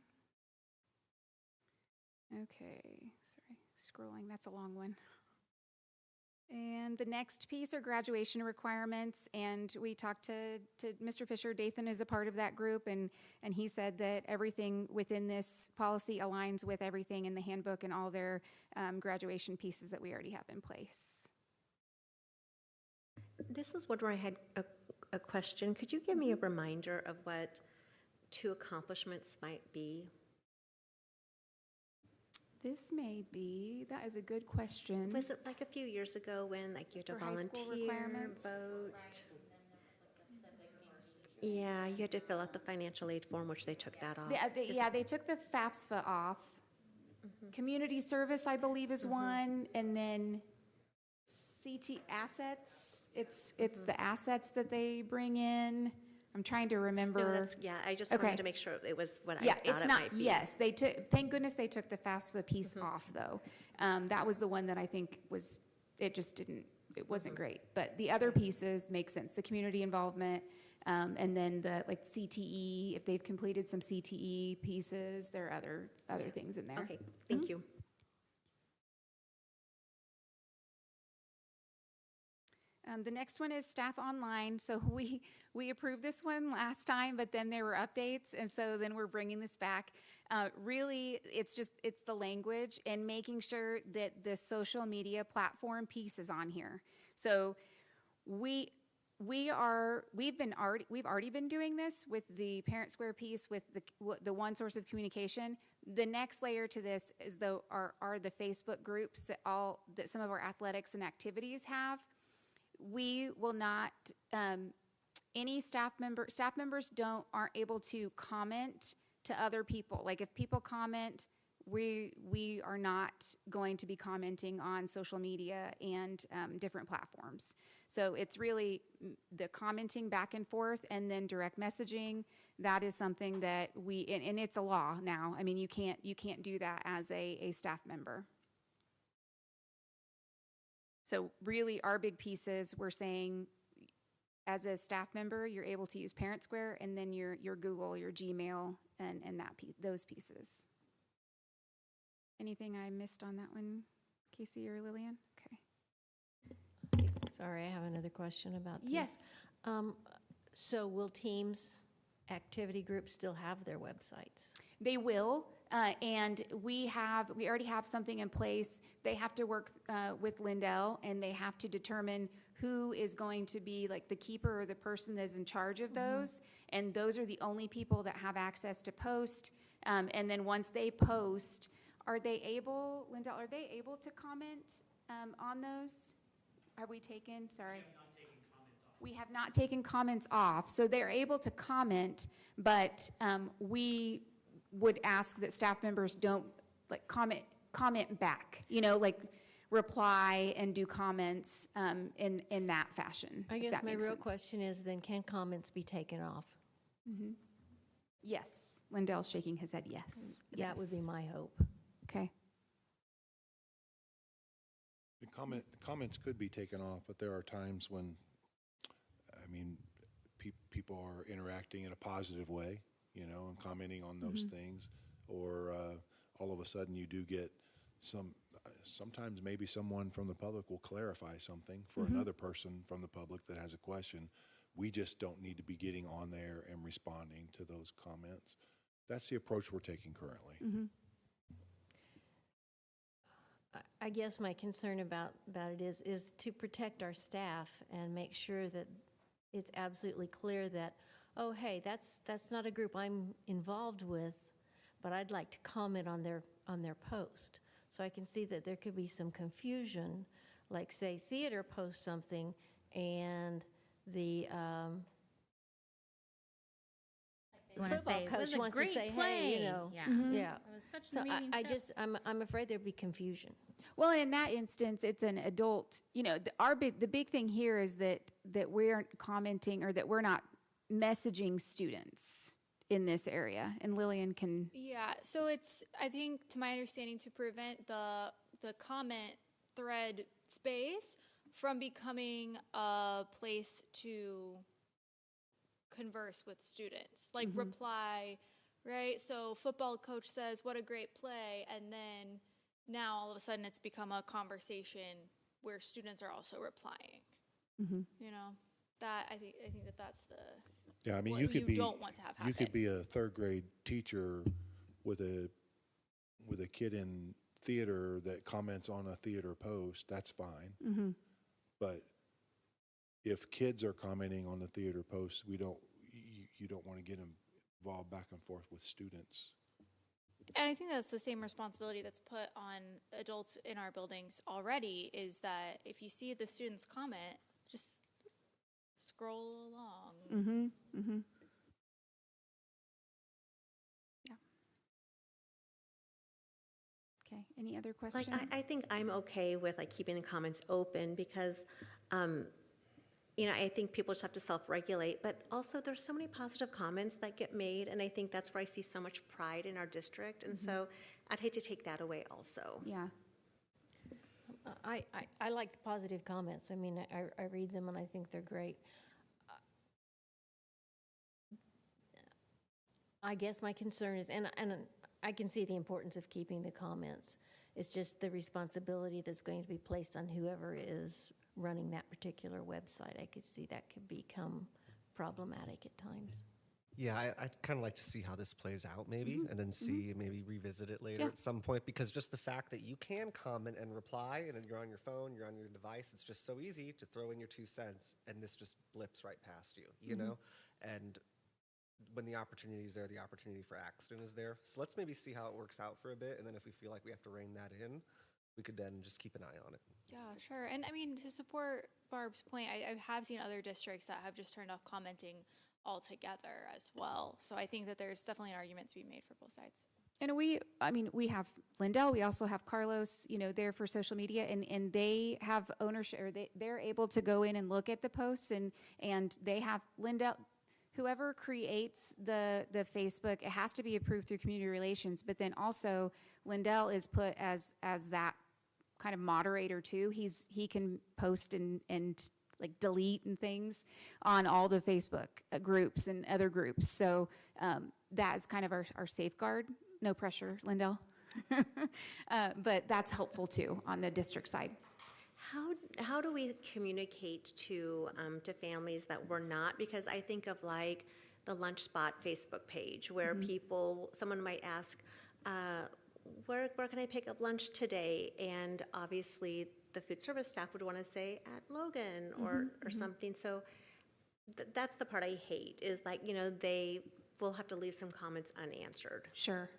Okay, sorry, scrolling, that's a long one. And the next piece are graduation requirements, and we talked to Mr. Fisher. Dathan is a part of that group, and he said that everything within this policy aligns with everything in the handbook and all their graduation pieces that we already have in place. This is where I had a question. Could you give me a reminder of what 2 accomplishments might be? That is a good question. Was it like a few years ago when you had to For high school volunteer, requirements? vote? Yeah, you had to fill out the financial aid form, which they took that off. They took the FAFSA off. Community service, I believe, is one, and then CT assets, it's the assets that they bring in. I'm trying to remember. No, that's, yeah, I just Okay. wanted to make sure it was what I Yeah, thought it's it not, might be. yes, they took, thank goodness they took the FAFSA piece off, though. That was the one that I think was, it just didn't, it wasn't great. But the other pieces make sense, the community involvement, and then the, like, CTE, if they've completed some CTE pieces, there are other things in there. Okay, thank you. The next one is staff online. So we approved this one last time, but then there were updates, and so then we're bringing this back. Really, it's the language and making sure that the social media platform piece is on here. So we've already been doing this with the Parent Square piece, with the one source of communication. The next layer to this is are the Facebook groups that some of our athletics and activities have. We will not, any staff members aren't able to comment to other people. Like if people comment, we are not going to be commenting on social media and different platforms. So it's really the commenting back and forth, and then direct messaging. That is something that and it's a law now. I mean, you can't do that as a staff member. So really, our big pieces, we're saying, as a staff member, you're able to use Parent Square, and then your Google, your Gmail, and those pieces. Anything I missed on that one, Casey or Lillian? Okay. Sorry, I have another question about this. Yes. So will teams, activity groups still have their websites? They will, and we already have something in place. They have to work with Lindell, and they have to determine who is going to be like the keeper or the person that's in charge of those. And those are the only people that have access to post. And then once they post, Lindell, are they able to comment on those? Have we taken, sorry? We have not taken comments off. So they're able to comment, but we would ask that staff members don't like comment back, like reply and do comments in that fashion. I if guess that my makes real sense. question is then, can comments be taken off? Yes. Lindell's shaking his head yes. That would be my hope. Okay. The comments could be taken off, but there are times when, I mean, people are interacting in a positive way, and commenting on those things, or all of a sudden you do get sometimes maybe someone from the public will clarify something for another person from the public that has a question. We just don't need to be getting on there and responding to those comments. That's the approach we're taking currently. I guess my concern about it is to protect our staff and make sure that it's absolutely clear that, oh, hey, that's not a group I'm involved with, but I'd like to comment on their post. So I can see that there could be some confusion, like say theater posts something and the football coach wants to say, hey, yeah. It was such So an amazing show. I'm afraid there'd be confusion. Well, in that instance, it's an adult, the big thing here is that we aren't commenting, or that we're not messaging students in this area. And Lillian can. Yeah, so it's, I think, to my understanding, to prevent the comment thread space from becoming a place to converse with students, like reply, right? So football coach says, what a great play, and then now all of a sudden it's become a conversation where students are also replying. That I think that's the Yeah, I mean, what you could be don't want to have happen. you could be a third grade teacher with a kid in theater that comments on a theater post. That's fine. But if kids are commenting on the theater post, you don't want to get them involved back and forth with students. And I think that's the same responsibility that's put on adults in our buildings already, is that if you see the students comment, just scroll along. Mm-hmm, mm-hmm. Yeah. Okay, any other questions? Like, I think I'm okay with like keeping the comments open because, I think people just have to self-regulate, but also there's so many positive comments that get made, and I think that's where I see so much pride in our district, and so I'd hate to take that away also. Yeah. I like the positive comments. I mean, I read them and I think they're great. I guess my concern is, and I can see the importance of keeping the comments. It's just the responsibility that's going to be placed on whoever is running that particular website. I could see that could become problematic at times. Yeah, I'd kind of like to see how this plays out maybe, and then see, maybe revisit it later Yeah. at some point, because just the fact that you can comment and reply, and then you're on your phone, you're on your device, it's just so easy to throw in your 2 cents, and this just blips right past you, you know? And when the opportunity is there, the opportunity for accident is there. So let's maybe see how it works out for a bit, and then if we feel like we have to rein that in, we could then just keep an eye on it. Yeah, sure. And I mean, to support Barb's point, I have seen other districts that have just turned off commenting altogether as well. So I think that there's definitely an argument to be made for both sides. And we have Lindell, we also have Carlos, there for social media, and they have ownership, or they're able to go in and look at the posts, and they have Lindell, whoever creates the Facebook, it has to be approved through community relations, but then also Lindell is put as that kind of moderator too. He can post and like delete and things on all the Facebook groups and other groups. So that is kind of our safeguard. No pressure, Lindell. But that's helpful too on the district side. How do we communicate to families that we're not? Because I think of like the Lunch Spot Facebook page where someone might ask, where can I pick up lunch today? And obviously the food service staff would want to say at Logan or something. So that's the part I hate is like, they will have to leave some comments unanswered. Sure.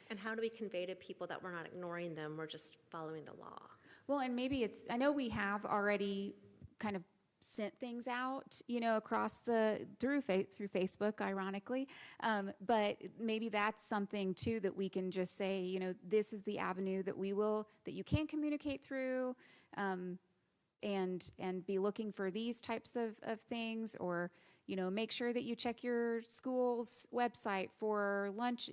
And how do we convey to people that we're not ignoring them, we're just following the law? Well, and maybe I know we have already kind of sent things out, across through Facebook, ironically. But maybe that's something too that we can just say, this is the avenue that you can communicate through, and be looking for these types of things, or, make sure that you check your school's website for lunch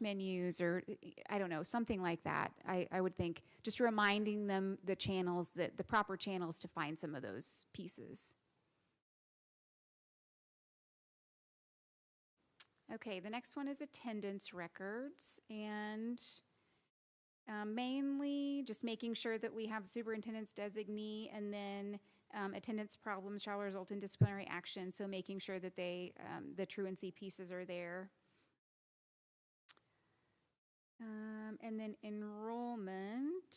menus, or I don't know, something like that. I would think just reminding them the proper channels to find some of those pieces. Okay, the next one is attendance records, and mainly just making sure that we have superintendent's designee, and then attendance problems shall result in disciplinary action, so making sure that the truancy pieces are there. And then enrollment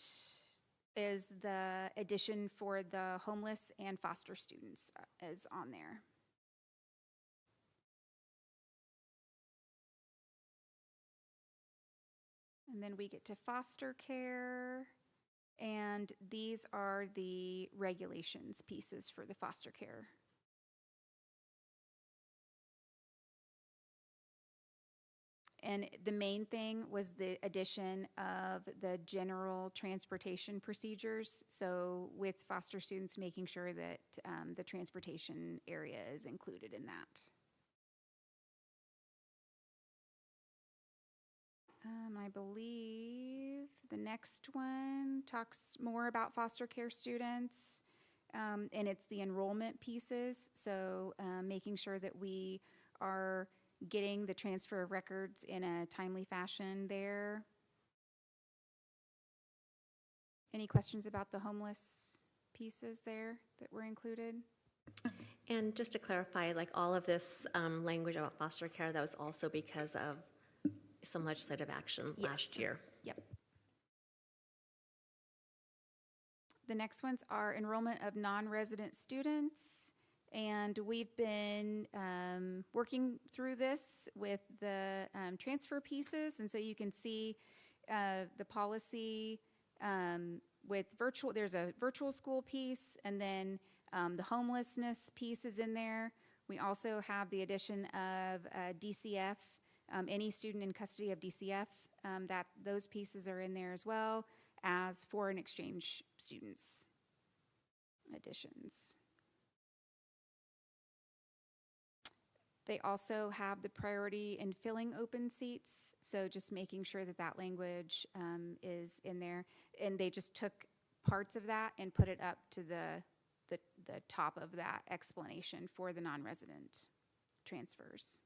is the addition for the homeless and foster students is on there. And then we get to foster care, and these are the regulations pieces for the foster care. And the main thing was the addition of the general transportation procedures. So with foster students, making sure that the transportation area is included in that. I believe the next one talks more about foster care students, and it's the enrollment pieces. So making sure that we are getting the transfer of records in a timely fashion there. Any questions about the homeless pieces there that were included? And just to clarify, like all of this language about foster care, that was also because of some legislative action last year. Yep. The next ones are enrollment of non-resident students. And we've been working through this with the transfer pieces. And so you can see the policy with virtual, there's a virtual school piece, and then The homelessness piece is in there. We also have the addition of DCF, any student in custody of DCF, those pieces are in there as well as foreign exchange students additions. They also have the priority in filling open seats, so just making sure that that language is in there. And they just took parts of that and put it up to the top of that explanation for the non-resident transfers.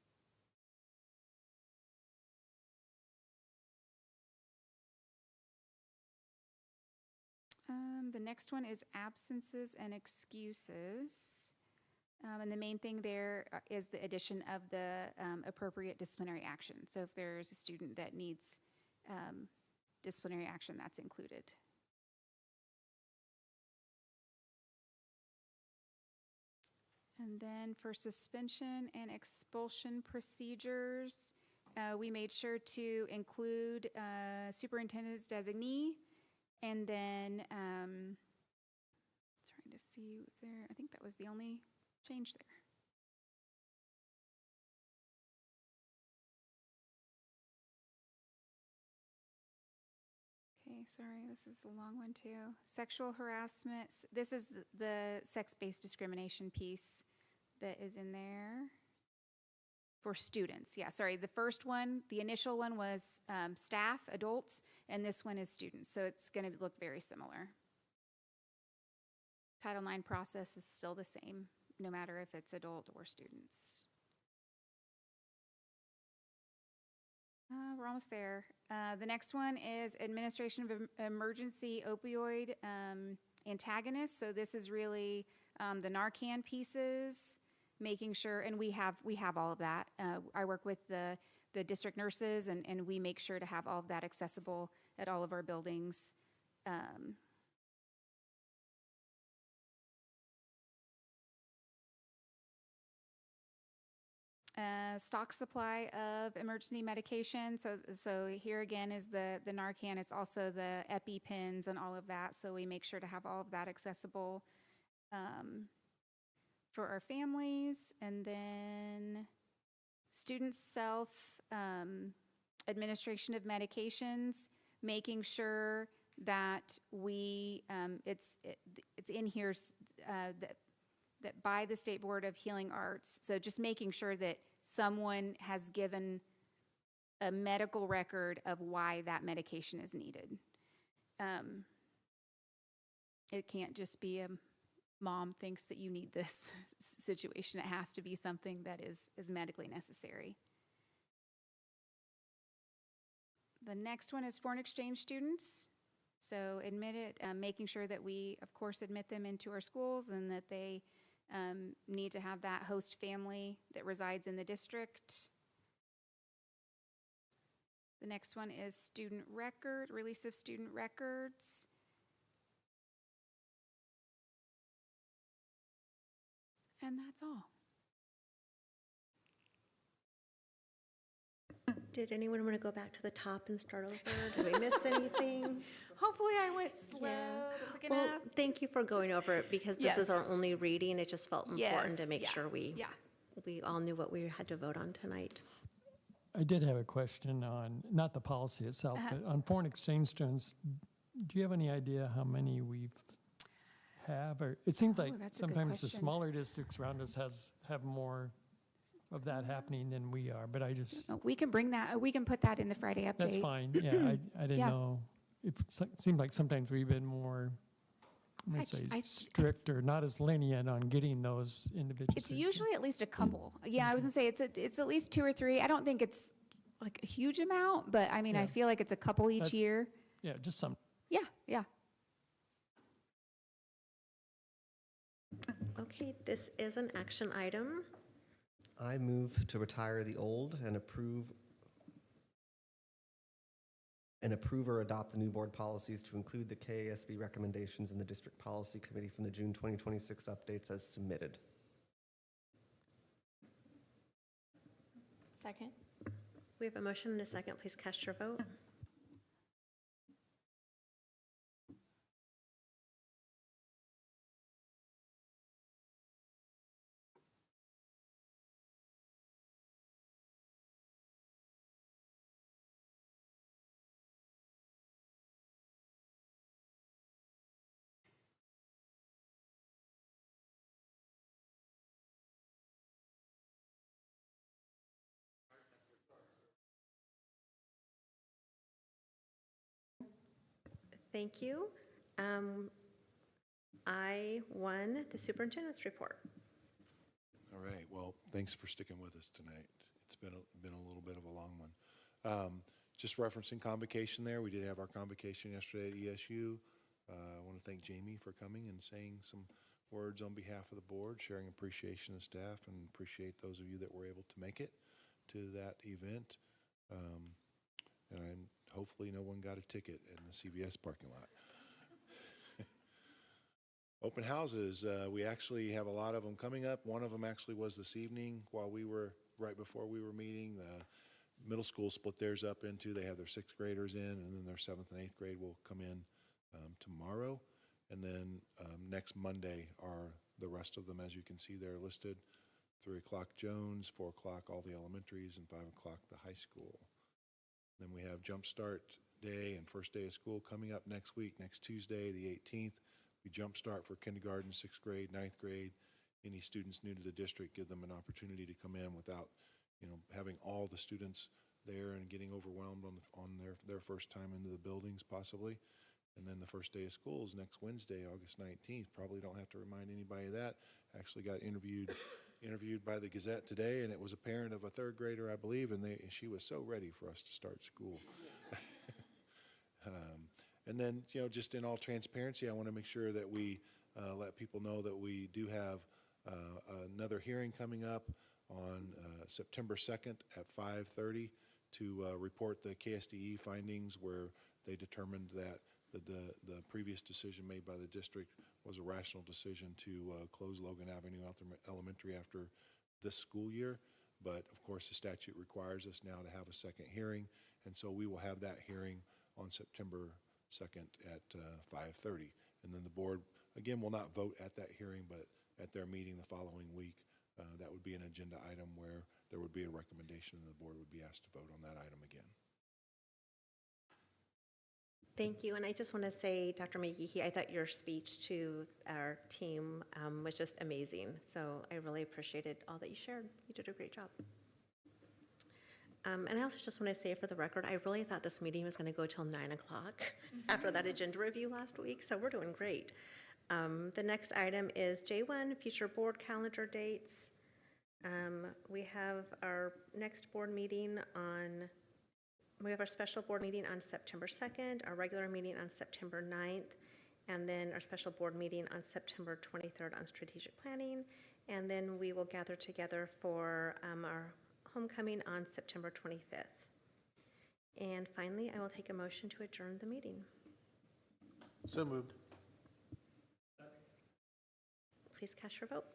The next one is absences and excuses. And the main thing there is the addition of the appropriate disciplinary action. So if there's a student that needs disciplinary action, that's included. And then for suspension and expulsion procedures, we made sure to include superintendent's designee, and then trying to see if there, I think that was the only change there. Okay, sorry, this is a long one too. Sexual harassment, this is the sex-based discrimination piece that is in there for students. Yeah, sorry, the first one, the initial one was staff, adults, and this one is students, so it's going to look very similar. Title IX process is still the same, no matter if it's adult or students. We're almost there. The next one is administration of emergency opioid antagonists. So this is really the Narcan pieces, making sure, and we have all of that. I work with the district nurses, and we make sure to have all of that accessible at all of our buildings. Stock supply of emergency medication. So here again is the Narcan. It's also the EpiPens and all of that. So we make sure to have all of that accessible for our families. And then student self administration of medications, making sure that we it's in here that by the State Board of Healing Arts. So just making sure that someone has given a medical record of why that medication is needed. It can't just be a mom thinks that you need this situation. It has to be something that is medically necessary. The next one is foreign exchange students. So making sure that we, of course, admit them into our schools and that they need to have that host family that resides in the district. The next one is student record, release of student records. And that's all. Did anyone want to go back to the top and start over? Did we miss anything? Hopefully I went slow. Yeah. Well, thank you for going over it, because this is our only reading. It just felt important to make sure we all knew what we had to vote on tonight. I did have a question on, not the policy itself, but on foreign exchange students. Do you have any idea how many we have? Or it seems like sometimes the smaller districts around us have more of that happening than we are, but I just... We can bring that, we can put that in the Friday update. That's fine, yeah, I didn't know. It seemed like sometimes we've been more, I'm gonna say, strict or not as lenient on getting those individuals. It's usually at least a couple. Yeah, I was gonna say it's at least 2 or 3. I don't think it's like a huge amount, but I mean, I feel like it's a couple each year. Yeah, just some. Yeah. Okay, this is an action item. I move to retire the old and approve or adopt the new board policies to include the KASB recommendations in the district policy committee from the June 2026 updates as submitted. Second. We have a motion and a second. Please cast your vote. Thank you. I-1, the superintendent's report. All right, well, thanks for sticking with us tonight. It's been a little bit of a long one. Just referencing convocation there, we did have our convocation yesterday at ESU. I want to thank Jamie for coming and saying some words on behalf of the board, sharing appreciation of staff, and appreciate those of you that were able to make it to that event. And hopefully no one got a ticket in the CVS parking lot. Open houses, we actually have a lot of them coming up. One of them actually was this evening right before we were meeting. The middle school split theirs up into, they have their 6th graders in, and then their 7th and 8th grade will come in tomorrow. And then next Monday are the rest of them, as you can see they're listed. 3 o'clock Jones, 4 o'clock all the elementaries, and 5 o'clock the high school. Then we have Jump Start Day and first day of school coming up next week, next Tuesday, the 18th. We jump start for kindergarten, 6th grade, 9th grade. Any students new to the district, give them an opportunity to come in without, having all the students there and getting overwhelmed on their first time into the buildings possibly. And then the first day of school is next Wednesday, August 19th. Probably don't have to remind anybody of that. Actually got interviewed by the Gazette today, and it was a parent of a 3rd grader, I believe, and she was so ready for us to start school. And then, just in all transparency, I want to make sure that we let people know that we do have another hearing coming up on September 2nd at 5:30 to report the KSDE findings where they determined that the previous decision made by the district was a rational decision to close Logan Avenue Elementary after this school year. But of course, the statute requires us now to have a second hearing, and so we will have that hearing on September 2nd at 5:30. And then the board, again, will not vote at that hearing, but at their meeting the following week, that would be an agenda item where there would be a recommendation and the board would be asked to vote on that item again. Thank you. And I just want to say, Dr. McGeehee, I thought your speech to our team was just amazing. So I really appreciated all that you shared. You did a great job. And I also just want to say for the record, I really thought this meeting was going to go till 9 o'clock after that agenda review last week. So we're doing great. The next item is J1, future board calendar dates. We have our next board meeting we have our special board meeting on September 2nd, our regular meeting on September 9th, and then our special board meeting on September 23rd on strategic planning. And then we will gather together for our homecoming on September 25th. And finally, I will take a motion to adjourn the meeting. So moved. Please cast your vote.